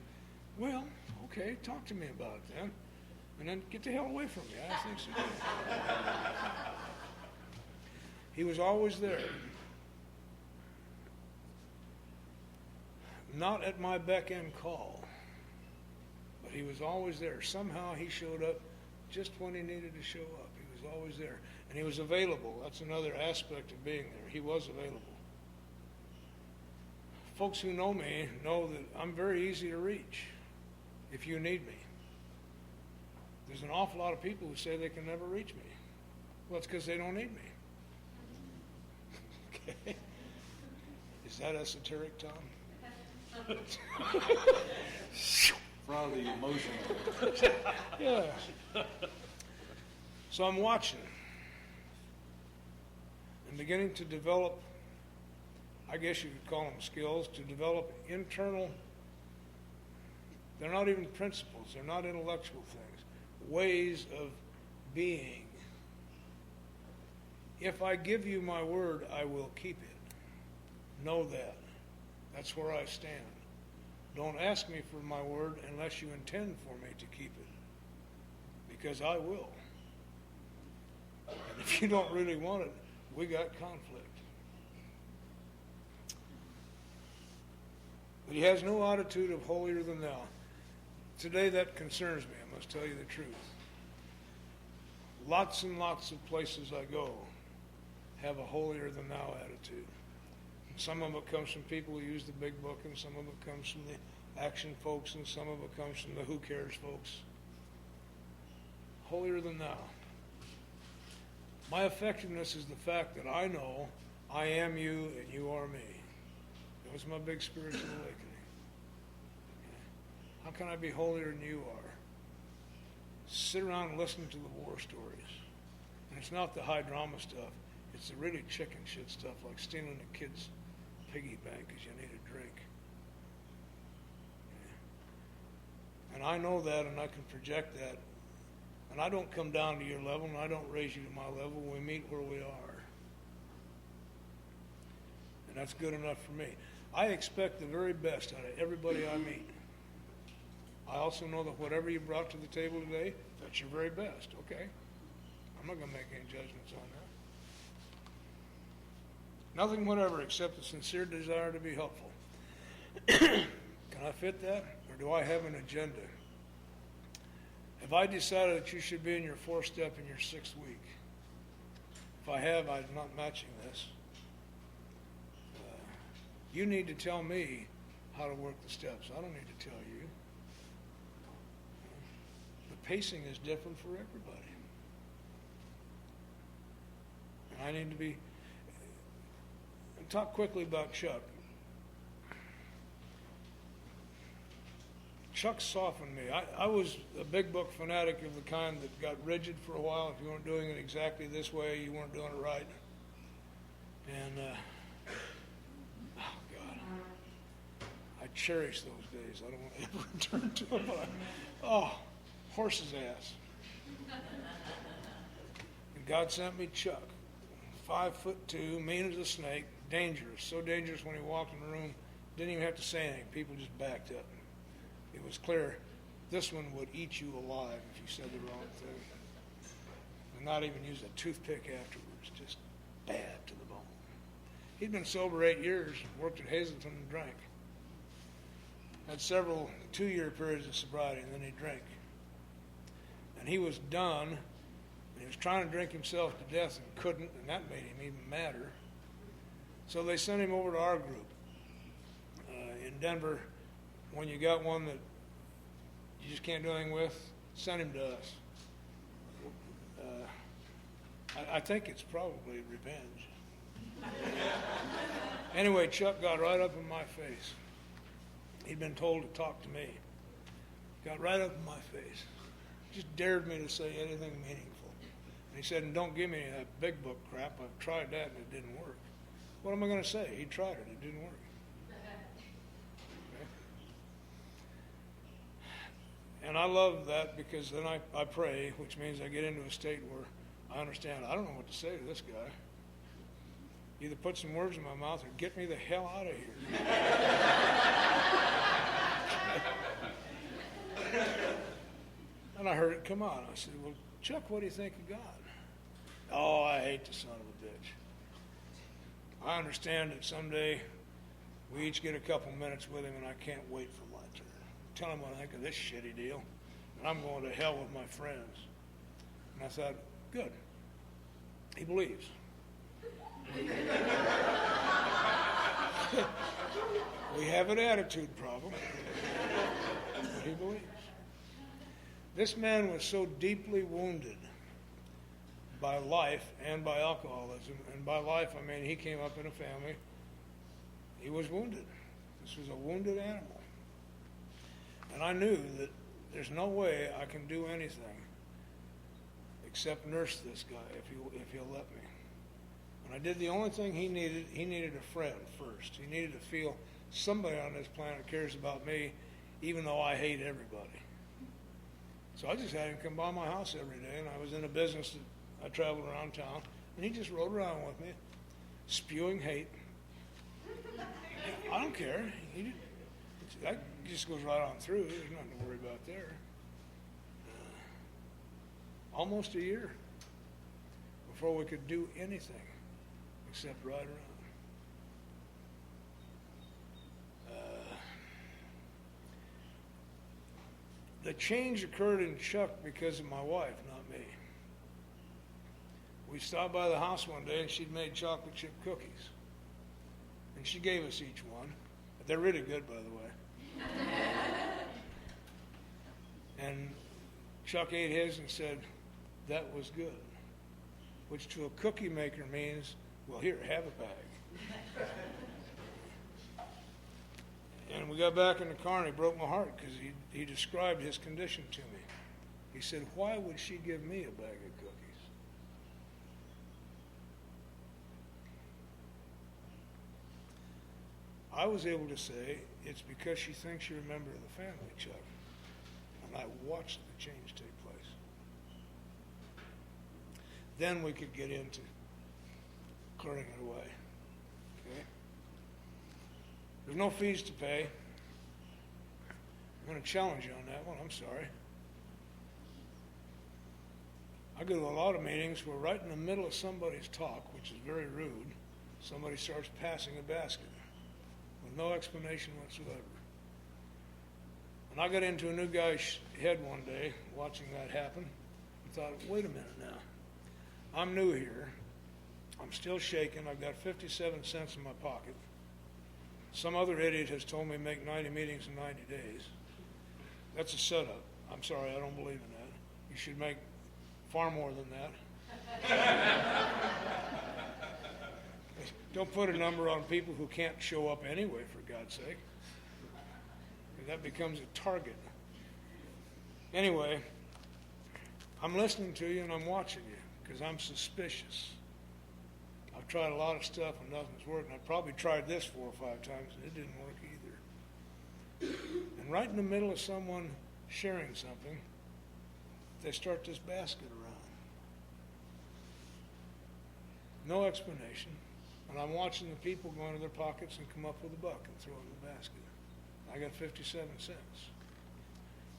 well, okay, talk to me about it then. And then get the hell away from me. I think so. He was always there. Not at my beck and call, but he was always there. Somehow he showed up just when he needed to show up. He was always there. And he was available. That's another aspect of being there. He was available. Folks who know me know that I'm very easy to reach if you need me. There's an awful lot of people who say they can never reach me. Well, it's because they don't need me. Okay? Is that esoteric, Tom? From the emotional. Yeah. So I'm watching and beginning to develop, I guess you could call them skills, to develop internal, they're not even principles, they're not intellectual things, ways of being. If I give you my word, I will keep it. Know that. That's where I stand. Don't ask me for my word unless you intend for me to keep it, because I will. And if you don't really want it, we got conflict. But he has no attitude of holier than thou. Today that concerns me, I must tell you the truth. Lots and lots of places I go have a holier than thou attitude. Some of it comes from people who use the big book, and some of it comes from the action folks, and some of it comes from the who cares folks. Holier than thou. My effectiveness is the fact that I know I am you and you are me. That was my big spiritual awakening. How can I be holier than you are? Sit around and listen to the war stories. And it's not the high drama stuff. It's the really chicken shit stuff, like stealing a kid's piggy bank because you need a drink. And I know that, and I can project that. And I don't come down to your level, and I don't raise you to my level. We meet where we are. And that's good enough for me. I expect the very best out of everybody I meet. I also know that whatever you brought to the table today, that's your very best, okay? I'm not going to make any judgments on that. Nothing whatever except a sincere desire to be helpful. Can I fit that, or do I have an agenda? Have I decided that you should be in your 4th step in your 6th week? If I have, I'm not matching this. You need to tell me how to work the steps. I don't need to tell you. The pacing is different for everybody. And I need to be... And talk quickly about Chuck. Chuck softened me. I was a big book fanatic of the kind that got rigid for a while. If you weren't doing it exactly this way, you weren't doing it right. And, oh, God. I cherish those days. I don't want to ever return to them. But horse's ass. And God sent me Chuck. 5'2", mean as a snake, dangerous. So dangerous when he walked in the room, didn't even have to say anything. People just backed up. It was clear this one would eat you alive if you said the wrong thing. And not even use a toothpick afterwards, just bad to the bone. He'd been sober 8 years, worked at Hazleton and drank. Had several 2-year periods of sobriety, and then he'd drink. And he was done, and he was trying to drink himself to death and couldn't, and that made him even madder. So they sent him over to our group in Denver. When you got one that you just can't do anything with, send him to us. I think it's probably revenge. Anyway, Chuck got right up in my face. He'd been told to talk to me. Got right up in my face. Just dared me to say anything meaningful. And he said, and don't give me any of that big book crap. I've tried that and it didn't work. What am I going to say? He tried it. It didn't work. And I love that because then I pray, which means I get into a state where I understand I don't know what to say to this guy. Either put some words in my mouth or get me the hell out of here. And I heard it come out. I said, well, Chuck, what do you think of God? Oh, I hate the son of a bitch. I understand that someday we each get a couple minutes with him, and I can't wait for my turn. Tell him what I think of this shitty deal, and I'm going to hell with my friends. And I thought, good. He believes. We have an attitude problem, but he believes. This man was so deeply wounded by life and by alcoholism. And by life, I mean he came up in a family. He was wounded. This was a wounded animal. And I knew that there's no way I can do anything except nurse this guy if he'll let me. And I did the only thing he needed a friend first. He needed to feel somebody on this planet cares about me, even though I hate everybody. So I just had him come by my house every day, and I was in a business that I traveled around town, and he just rode around with me, spewing hate. I don't care. That just goes right on through. There's nothing to worry about there. Almost a year before we could do anything except ride around. The change occurred in Chuck because of my wife, not me. We stopped by the house one day and she'd made chocolate chip cookies. And she gave us each one. They're really good, by the way. And Chuck ate his and said, "That was good," which to a cookie maker means, "Well, here, have a bag." And we got back in the car and he broke my heart because he described his condition to me. He said, "Why would she give me a bag of cookies?" I was able to say, "It's because she thinks you're a member of the family, Chuck." And I watched the change take place. Then we could get into clearing it away. Okay? There's no fees to pay. I'm going to challenge you on that one. I'm sorry. I go to a lot of meetings where right in the middle of somebody's talk, which is very rude, somebody starts passing a basket with no explanation whatsoever. And I got into a new guy's head one day watching that happen and thought, wait a minute now. I'm new here. I'm still shaking. I've got 57 cents in my pocket. Some other idiot has told me to make 90 meetings in 90 days. That's a setup. I'm sorry, I don't believe in that. You should make far more than that. Don't put a number on people who can't show up anyway, for God's sake. That becomes a target. Anyway, I'm listening to you and I'm watching you because I'm suspicious. I've tried a lot of stuff and nothing's working. I probably tried this 4 or 5 times and it didn't work either. And right in the middle of someone sharing something, they start this basket around. No explanation. And I'm watching the people go into their pockets and come up with a buck and throw it in the basket. I got 57 cents.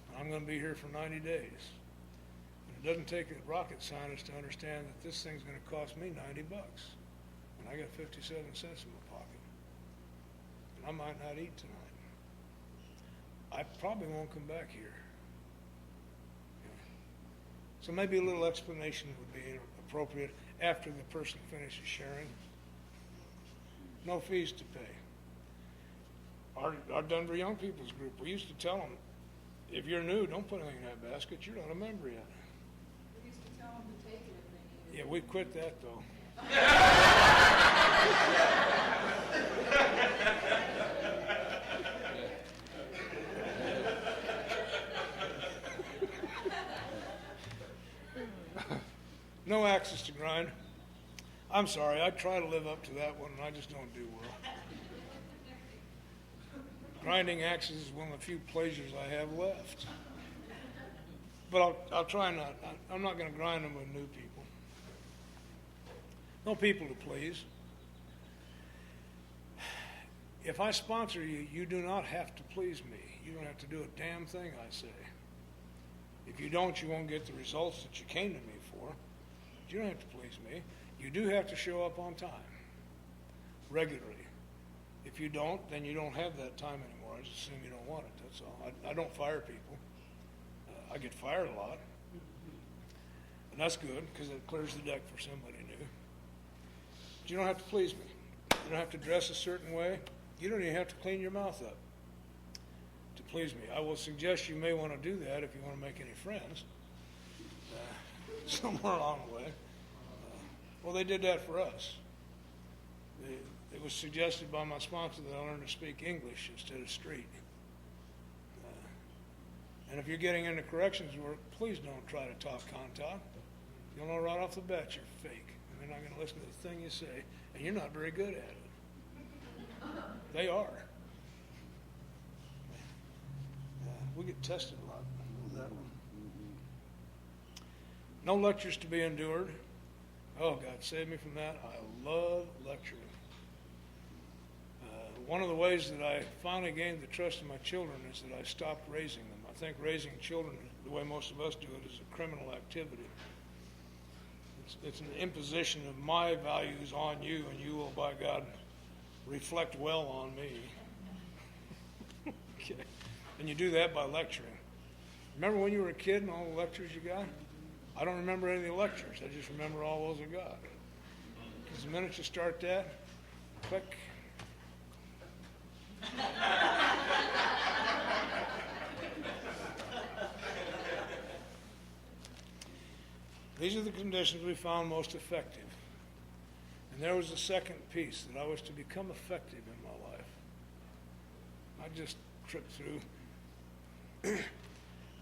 And I'm going to be here for 90 days. And it doesn't take a rocket scientist to understand that this thing's going to cost me 90 bucks. And I got 57 cents in my pocket. And I might not eat tonight. I probably won't come back here. So maybe a little explanation would be appropriate after the person finishes sharing. No fees to pay. Our Denver Young People's Group, we used to tell them, if you're new, don't put anything in that basket. You're not a member yet. We used to tell them to take it if they needed it. Yeah, we quit that, though. No axes to grind. I'm sorry, I try to live up to that one, and I just don't do well. Grinding axes is one of the few pleasures I have left. But I'll try not. I'm not going to grind them with new people. No people to please. If I sponsor you, you do not have to please me. You don't have to do a damn thing I say. If you don't, you won't get the results that you came to me for. You don't have to please me. You do have to show up on time, regularly. If you don't, then you don't have that time anymore. I just assume you don't want it, that's all. I don't fire people. I get fired a lot. And that's good, because it clears the deck for somebody new. But you don't have to please me. You don't have to dress a certain way. You don't even have to clean your mouth up to please me. I will suggest you may want to do that if you want to make any friends somewhere along the way. Well, they did that for us. It was suggested by my sponsor that I learn to speak English instead of street. And if you're getting into corrections work, please don't try to talk contact. You'll know right off the bat you're fake. And they're not going to listen to the thing you say, and you're not very good at it. They are. We get tested a lot with that one. No lectures to be endured. Oh, God, save me from that. I love lecturing. One of the ways that I finally gained the trust of my children is that I stopped raising them. I think raising children, the way most of us do it, is a criminal activity. It's an imposition of my values on you, and you will, by God, reflect well on me. Okay. And you do that by lecturing. Remember when you were a kid and all the lectures you got? I don't remember any of the lectures. I just remember all those I got. Because the minute you start that, click. These are the conditions we found most effective. And there was the second piece, that I was to become effective in my life. I just tripped through.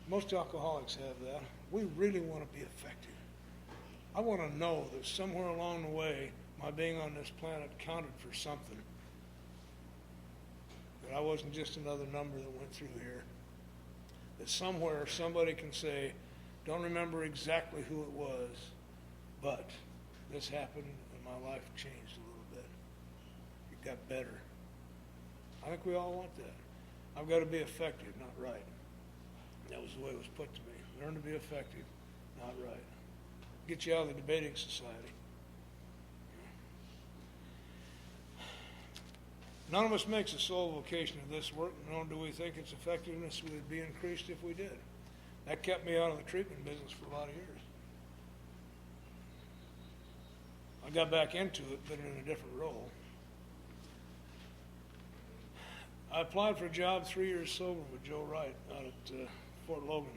Most alcoholics have that. We really want to be effective. I want to know that somewhere along the way, my being on this planet counted for something. That I wasn't just another number that went through here. That somewhere somebody can say, don't remember exactly who it was, but this happened and my life changed a little bit. It got better. I think we all want that. I've got to be effective, not right. That was the way it was put to me. Learn to be effective, not right. Get you out of the debating society. None of us makes a sole vocation of this work, nor do we think its effectiveness would be increased if we did. That kept me out of the treatment business for a lot of years. I got back into it, but in a different role. I applied for a job 3 years sober with Joe Wright out at Fort Logan.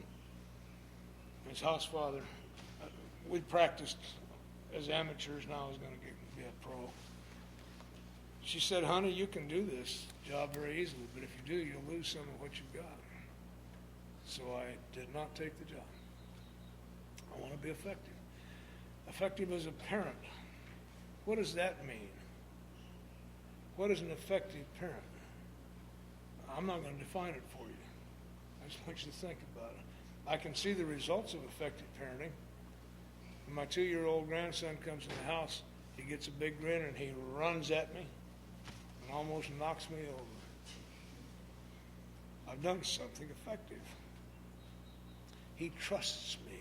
His house father. We practiced as amateurs, now I was going to be a pro. She said, honey, you can do this job very easily, but if you do, you'll lose some of what you've got. So I did not take the job. I want to be effective. Effective as a parent. What does that mean? What is an effective parent? I'm not going to define it for you. I just want you to think about it. I can see the results of effective parenting. When my 2-year-old grandson comes in the house, he gets a big grin and he runs at me and almost knocks me over. I've done something effective. He trusts me.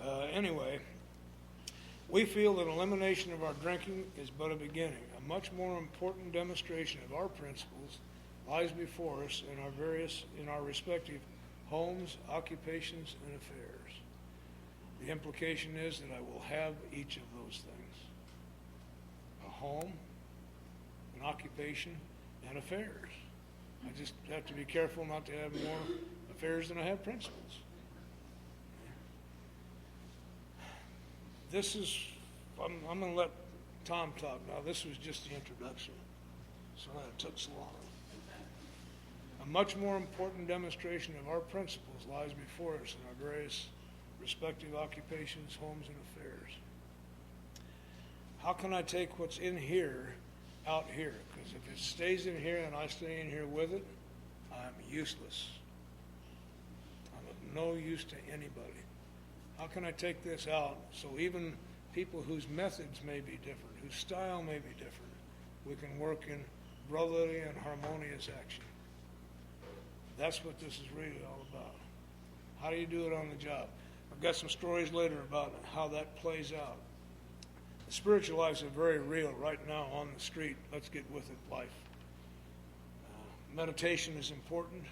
Okay. Anyway, we feel that elimination of our drinking is but a beginning. A much more important demonstration of our principles lies before us in our respective homes, occupations, and affairs. The implication is that I will have each of those things. A home, an occupation, and affairs. I just have to be careful not to have more affairs than I have principles. This is, I'm going to let Tom talk now. This was just the introduction, so it took so long. A much more important demonstration of our principles lies before us in our various respective occupations, homes, and affairs. How can I take what's in here out here? Because if it stays in here and I stay in here with it, I'm useless. I'm of no use to anybody. How can I take this out so even people whose methods may be different, whose style may be different, we can work in brotherly and harmonious action? That's what this is really all about. How do you do it on the job? I've got some stories later about how that plays out. The spiritual lives are very real right now on the street. Let's get with it life. Meditation is important.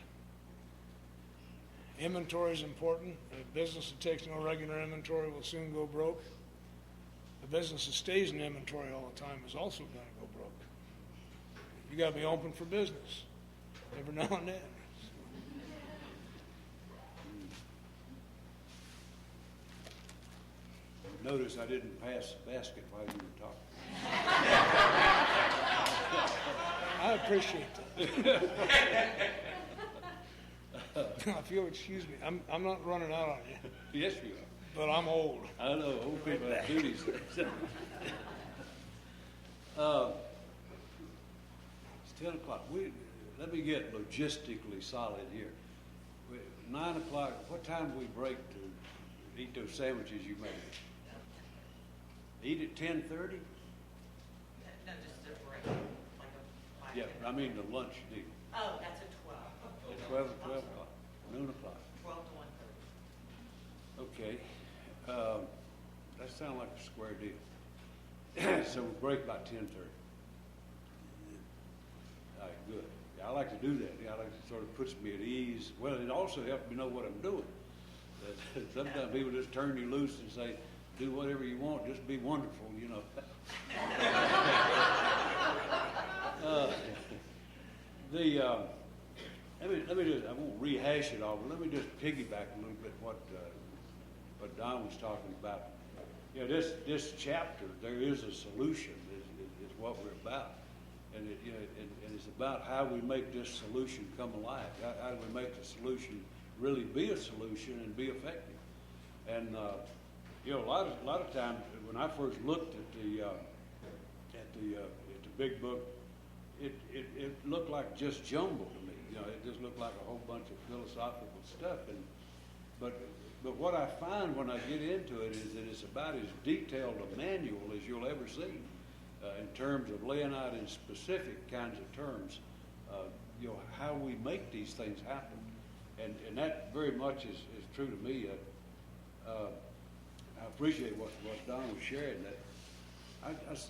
Inventory is important. A business that takes no regular inventory will soon go broke. A business that stays in inventory all the time is also going to go broke. You gotta be open for business every now and then. Notice I didn't pass the basket while you were talking. I appreciate that. If you'll excuse me, I'm not running out on you, Yes, you but I'm old. are. I know, old people have duties. It's 10 o'clock. Let me get logistically solid here. 9 o'clock, what time do we break to eat those sandwiches you made? Eat at 10:30? No, just a break, like a 5 Yeah, I mean the lunch deal. Oh, that's at 12. At 12 o'clock, noon o'clock. 12 to 1:30. Okay. That sounds like a square deal. So we'll break by 10:30. All right, good. Yeah, I like to do that. Yeah, I like it sort of puts me at ease. Well, it also helps me know what I'm doing. Sometimes people just turn you loose and say, do whatever you want, just be wonderful, you know. Let me just, I won't rehash it all, but let me just piggyback a little bit what Don was talking about. You know, this chapter, there is a solution, is what we're about. And and it's about how we make this solution come alive. How do we make the solution really be a solution and be effective? And you know, a lot of times when I first looked at the big book, it looked like just jumble to me. You know, it just looked like a whole bunch of philosophical stuff. But what I find when I get into it is that it's about as detailed a manual as you'll ever see in terms of laying out in specific kinds of terms, you know, how we make these things happen. And that very much is true to me. I appreciate what Don was sharing. That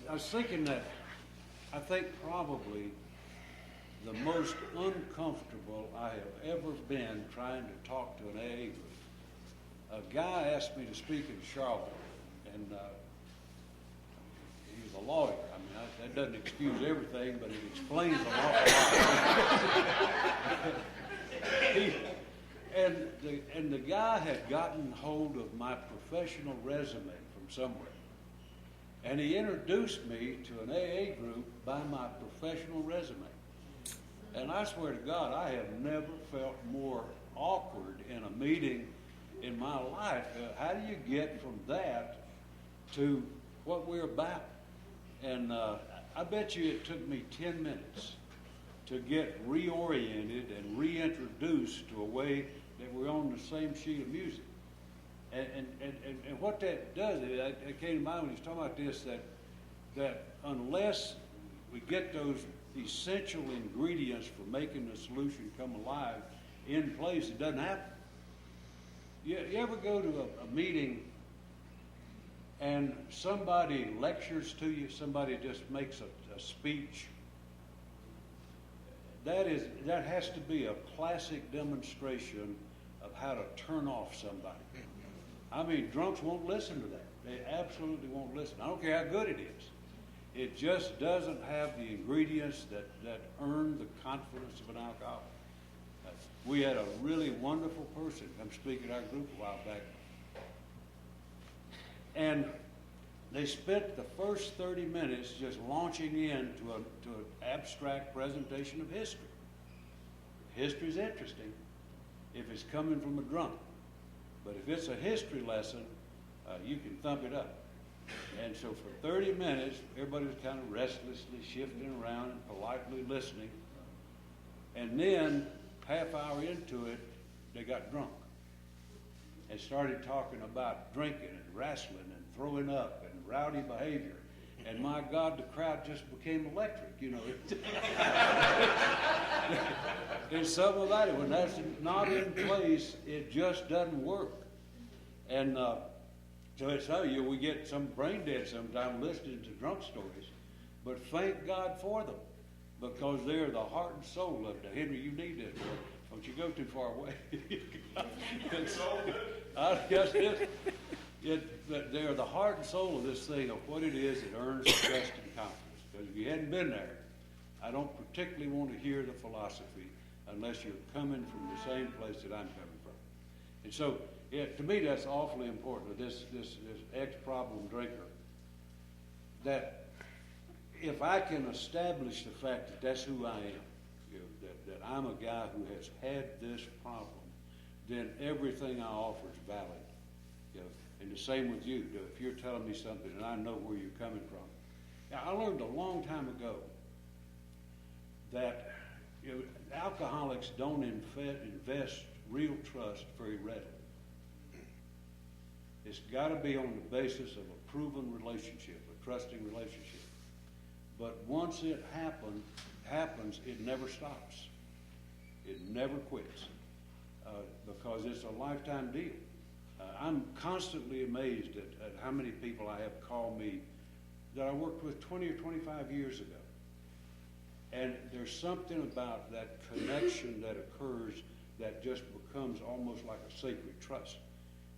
I was thinking that I think probably the most uncomfortable I have ever been trying to talk to an AA group. A guy asked me to speak in Charlotte, and he was a lawyer. I mean, that doesn't excuse everything, but it explains an awful lot. And the guy had gotten hold of my professional resume from somewhere. And he introduced me to an AA group by my professional resume. And I swear to God, I have never felt more awkward in a meeting in my life. How do you get from that to what we're about? And I bet you it took me 10 minutes to get reoriented and reintroduced to a way that we're on the same sheet of music. And what that does, it came to mind when he was talking about this, that unless we get those essential ingredients for making the solution come alive in place, it doesn't happen. You ever go to a meeting and somebody lectures to you, somebody just makes a speech? That has to be a classic demonstration of how to turn off somebody. I mean, drunks won't listen to that. They absolutely won't listen. I don't care how good it is. It just doesn't have the ingredients that earn the confidence of an alcoholic. We had a really wonderful person come speak at our group a while back. And they spent the first 30 minutes just launching into an abstract presentation of history. History's interesting if it's coming from a drunk. But if it's a history lesson, you can thump it up. And so for 30 minutes, everybody was kind of restlessly shifting around and politely listening. And then, half hour into it, they got drunk and started talking about drinking and wrestling and throwing up and rowdy behavior. And my God, the crowd just became electric, you know. There's something about it. When that's not in place, it just doesn't work. And so it's how we get some brain dead sometimes listening to drunk stories. But thank God for them, because they're the heart and soul of it. Henry, you need this. Don't you go too far away. But they're the heart and soul of this thing, of what it is that earns the trust and confidence. Because if you hadn't been there, I don't particularly want to hear the philosophy unless you're coming from the same place that I'm coming from. And so, yeah, to me, that's awfully important. This ex-problem drinker, that if I can establish the fact that that's who I am, you know, that I'm a guy who has had this problem, then everything I offer is valid. You know, and the same with you. If you're telling me something and I know where you're coming from. Now, I learned a long time ago that, you know, alcoholics don't invest real trust very readily. It's got to be on the basis of a proven relationship, a trusting relationship. But once it happens, it never stops. It never quits, because it's a lifetime deal. I'm constantly amazed at how many people I have called me that I worked with 20 or 25 years ago. And there's something about that connection that occurs that just becomes almost like a sacred trust.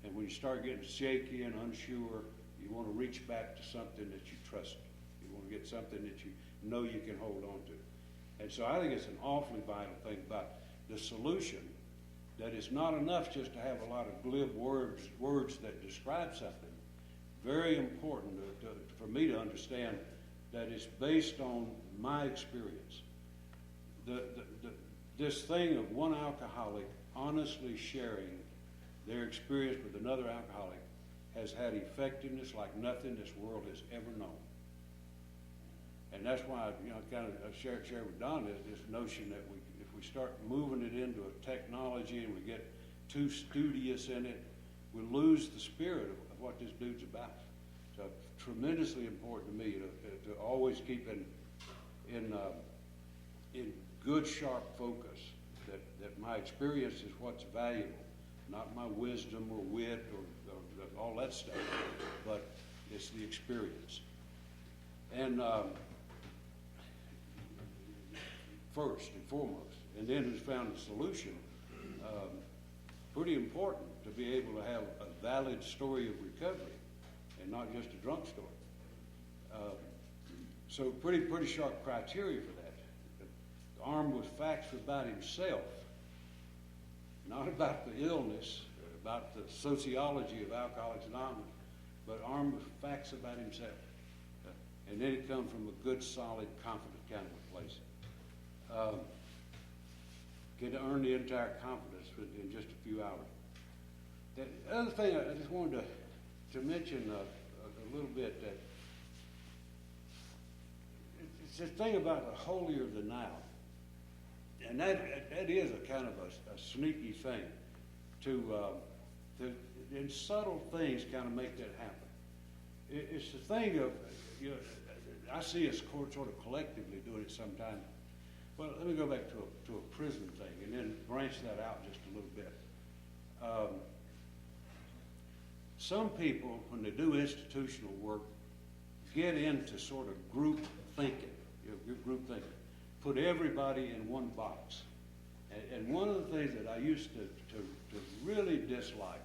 And when you start getting shaky and unsure, you want to reach back to something that you trust. You want to get something that you know you can hold on to. And so I think it's an awfully vital thing about the solution, that it's not enough just to have a lot of glib words that describe something. Very important for me to understand that it's based on my experience. This thing of one alcoholic honestly sharing their experience with another alcoholic has had effectiveness like nothing this world has ever known. And that's why, you know, kind of share with Don this notion that if we start moving it into a technology and we get too studious in it, we lose the spirit of what this dude's about. So tremendously important to me to always keep in good, sharp focus that my experience is what's valuable, not my wisdom or wit or all that stuff, but it's the experience. And first and foremost, and then who's found a solution. Pretty important to be able to have a valid story of recovery and not just a drunk story. So pretty sharp criteria for that. Armed with facts about himself, not about the illness, about the sociology of Alcoholics Anonymous, but armed with facts about himself. And then it comes from a good, solid, confident kind of a place. Can earn the entire confidence in just a few hours. The other thing I just wanted to mention a little bit, that it's the thing about the holier than thou. And that is a kind of a sneaky thing and subtle things kind of make that happen. It's the thing of, you know, I see us sort of collectively doing it sometimes. Well, let me go back to a prison thing and then branch that out just a little bit. Some people, when they do institutional work, get into sort of group thinking, group thinking. Put everybody in one box. And one of the things that I used to really dislike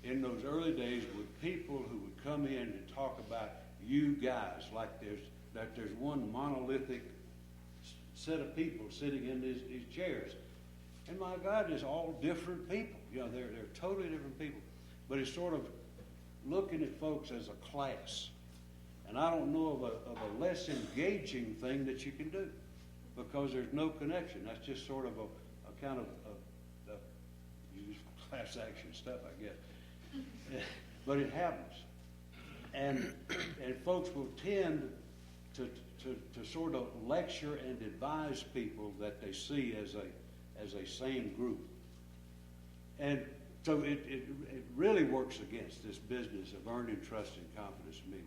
in those early days were people who would come in and talk about you guys like there's one monolithic set of people sitting in these chairs. And my God, there's all different people. You know, they're totally different people. But it's sort of looking at folks as a class. And I don't know of a less engaging thing that you can do, because there's no connection. That's just sort of a kind of class action stuff, I guess. But it happens. And folks will tend to sort of lecture and advise people that they see as a same group. And so it really works against this business of earning trust and confidence in me.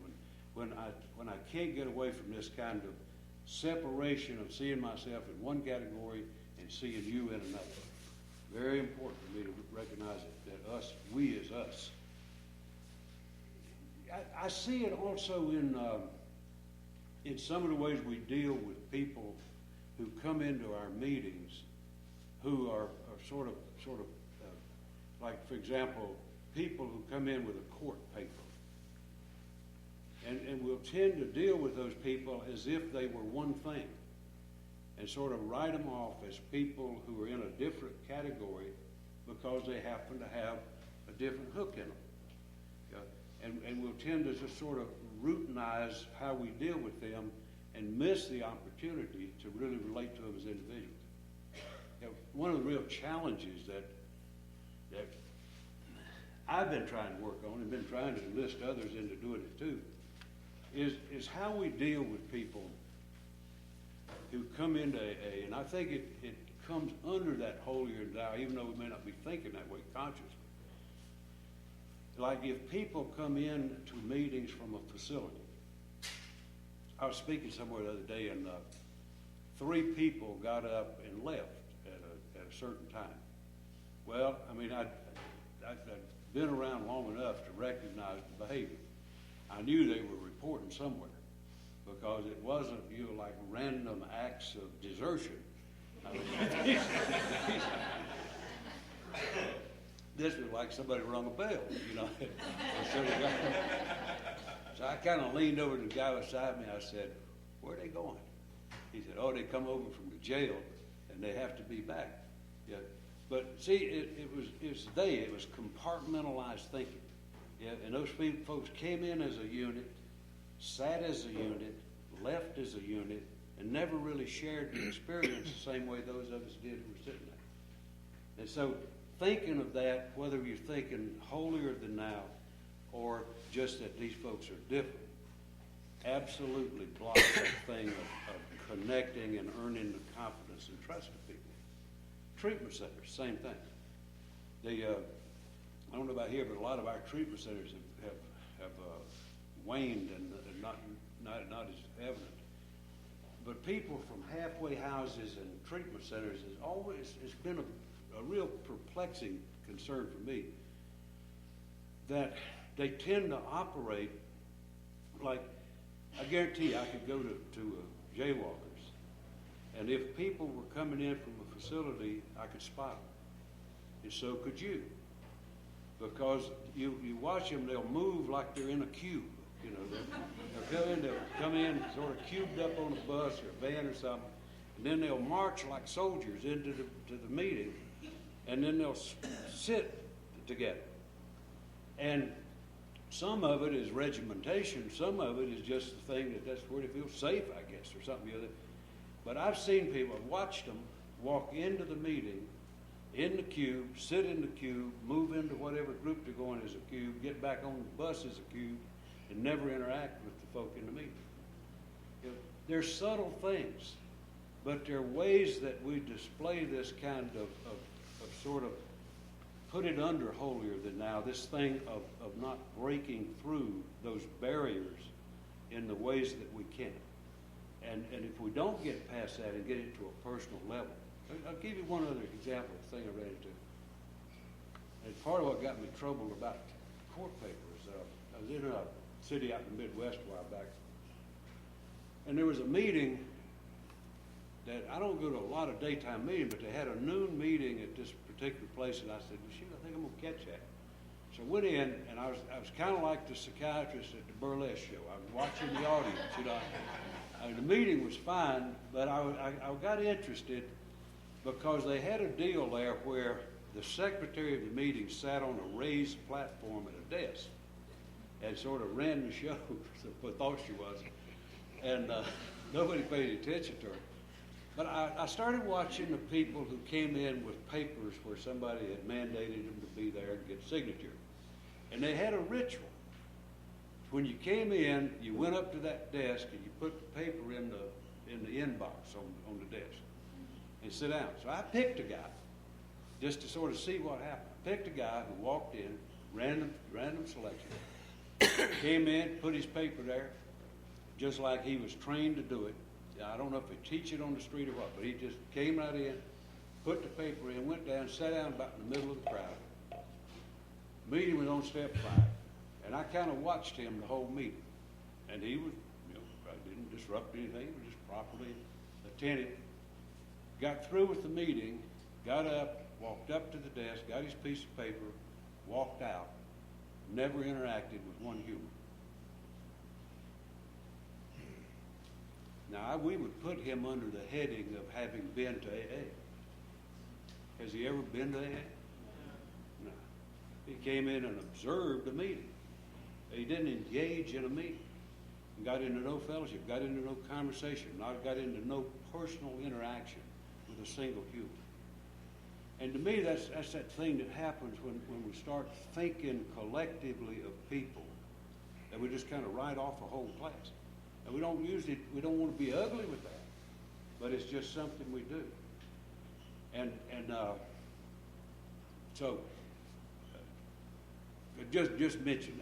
When I can't get away from this kind of separation of seeing myself in one category and seeing you in another. Very important for me to recognize it, that we as us. I see it also in some of the ways we deal with people who come into our meetings who are sort of like, for example, people who come in with a court paper. And we'll tend to deal with those people as if they were one thing. and sort of write them off as people who are in a different category because they happen to have a different hook in them. And we'll tend to just sort of routinize how we deal with them and miss the opportunity to really relate to them as individuals. One of the real challenges that I've been trying to work on and been trying to enlist others into doing it too is how we deal with people who come into AA, and I think it comes under that holier than thou, even though we may not be thinking that way consciously. Like if people come in to meetings from a facility. I was speaking somewhere the other day, and 3 people got up and left at a certain time. Well, I mean, I'd been around long enough to recognize the behavior. I knew they were reporting somewhere because it wasn't, like random acts of desertion. I mean, this was like somebody rung a bell, So I kind of leaned over to the guy beside me. I said, "Where are they going?" He said, "Oh, they come over from the jail, and they have to be back." Yeah, but see, it was compartmentalized thinking. Yeah, and those folks came in as a unit, sat as a unit, left as a unit, and never really shared the experience the same way those of us did who were sitting there. And so, thinking of that, whether you're thinking holier than thou, or just that these folks are different, absolutely blocks that thing of connecting and earning the confidence and trust of people. Treatment centers, same thing. I don't know about here, but a lot of our treatment centers have waned and not as evident. But people from halfway houses and treatment centers it's been a real perplexing concern for me that they tend to operate like, I guarantee you I could go to jaywalkers, and if people were coming in from a facility, I could spot them, and so could you, because you watch them, they'll move like they're in a cube. They'll come in sort of cubed up on a bus or a van or something, and then they'll march like soldiers into the meeting, and then they'll sit together. And some of it is regimentation, some of it is just the thing that's where they feel safe, I guess, or something other. But I've seen people, I've watched them walk into the meeting, in the cube, sit in the cube, move into whatever group they're going as a cube, get back on the bus as a cube, and never interact with the folk in the meeting. They're subtle things, but they're ways that we display this kind of sort of put it under holier than thou, this thing of not breaking through those barriers in the ways that we can. And if we don't get past that and get it to a personal level, I'll give you one other example of a thing I ran into. And part of what got me in trouble about court papers, I was in a city out in the Midwest a while back, and there was a meeting that I don't go to a lot of daytime meetings, but they had a noon meeting at this particular place, and I said, "Well, shoot, I think I'm gonna catch that." So I went in, and I was kind of like the psychiatrist at the burlesque show. I was watching the audience. I mean, the meeting was fine, but I got interested because they had a deal there where the secretary of the meeting sat on a raised platform at a desk and sort of ran the show, so thought she was, and nobody paid attention to her. But I started watching the people who came in with papers where somebody had mandated them to be there and get a signature. And they had a ritual. When you came in, you went up to that desk and you put the paper in the inbox on the desk and sit down. So I picked a guy just to sort of see what happened. I picked a guy who walked in, random selection, came in, put his paper there, just like he was trained to do it. I don't know if they teach it on the street or what, but he just came right in, put the paper in, went down, sat down about in the middle of the crowd. Meeting was on step 5, and I kind of watched him the whole meeting. And he was, I didn't disrupt anything, he was just properly attentive. Got through with the meeting, got up, walked up to the desk, got his piece of paper, walked out, never interacted with one human. Now, we would put him under the heading of having been to AA. Has he ever been to AA? No. He came in and observed a meeting. He didn't engage in a meeting. Got into no fellowship, got into no conversation, not got into no personal interaction with a single human. And to me, that's that thing that happens when we start thinking collectively of people, that we just kind of write off a whole class. And we don't want to be ugly with that, but it's just something we do. And so just mention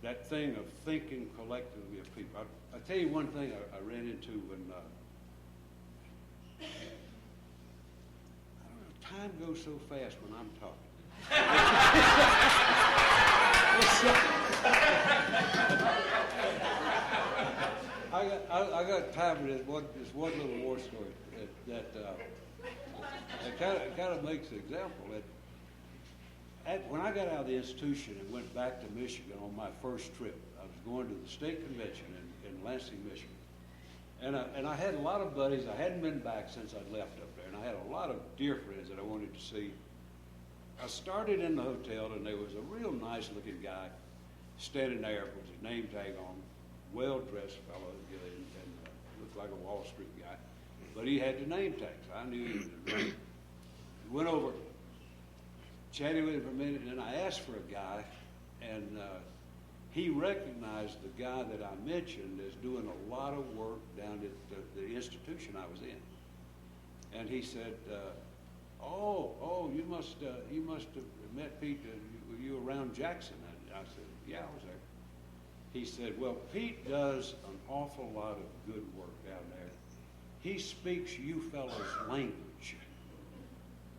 that thing of thinking collectively of people. I'll tell you one thing I ran into when, I don't know, time goes so fast when I'm talking. I got time for this one little war story that kind of makes an example. When I got out of the institution and went back to Michigan on my first trip, I was going to the state convention in Lansing, Michigan. And I had a lot of buddies. I hadn't been back since I'd left up there. And I had a lot of dear friends that I wanted to see. I started in the hotel, and there was a real nice-looking guy standing there with his name tag on, well-dressed fellow, and looked like a Wall Street guy. But he had the name tags. I knew he was a drink. Went over, chatted with him for a minute, and then I asked for a guy, and he recognized the guy that I mentioned as doing a lot of work down at the institution I was in. And he said, you must have met Pete. Were you around Jackson? And I said, yeah, I was there. He said, well, Pete does an awful lot of good work down there. He speaks you fellows' language.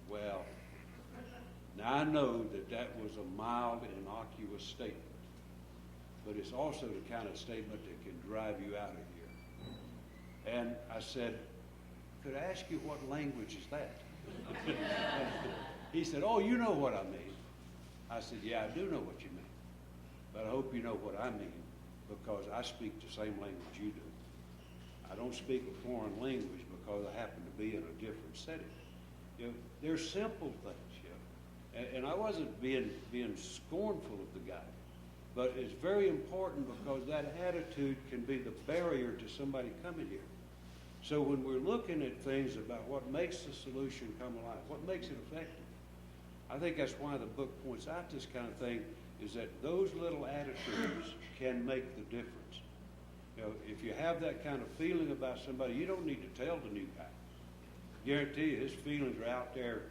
Well, now I know that was a mild, innocuous statement, but it's also the kind of statement that can drive you out of here. And I said, could I ask you what language is that? He said, oh, you know what I mean. I said, yeah, I do know what you mean, but I hope you know what I mean, because I speak the same language you do. I don't speak a foreign language because I happen to be in a different setting. You know, they're simple things, you know. And I wasn't being scornful of the guy, but it's very important because that attitude can be the barrier to somebody coming here. So when we're looking at things about what makes the solution come alive, what makes it effective, I think that's why the book points out this kind of thing, is that those little attitudes can make the difference. You know, if you have that kind of feeling about somebody, you don't need to tell the new guy. Guarantee you his feelings are out there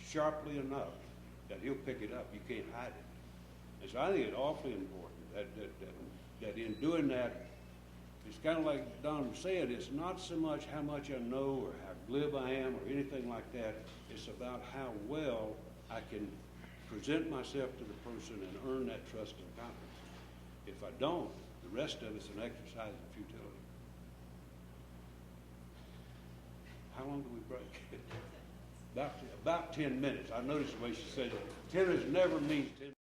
sharply enough that he'll pick it up. You can't hide it. And so I think it's awfully important that in doing that, it's kind of like Don said, it's not so much how much I know or how glib I am or anything like that. It's about how well I can present myself to the person and earn that trust and confidence. If I don't, the rest of it's an exercise in futility. How long do we break? About 10 minutes. I noticed the way she said it. 10 minutes never means 10 minutes.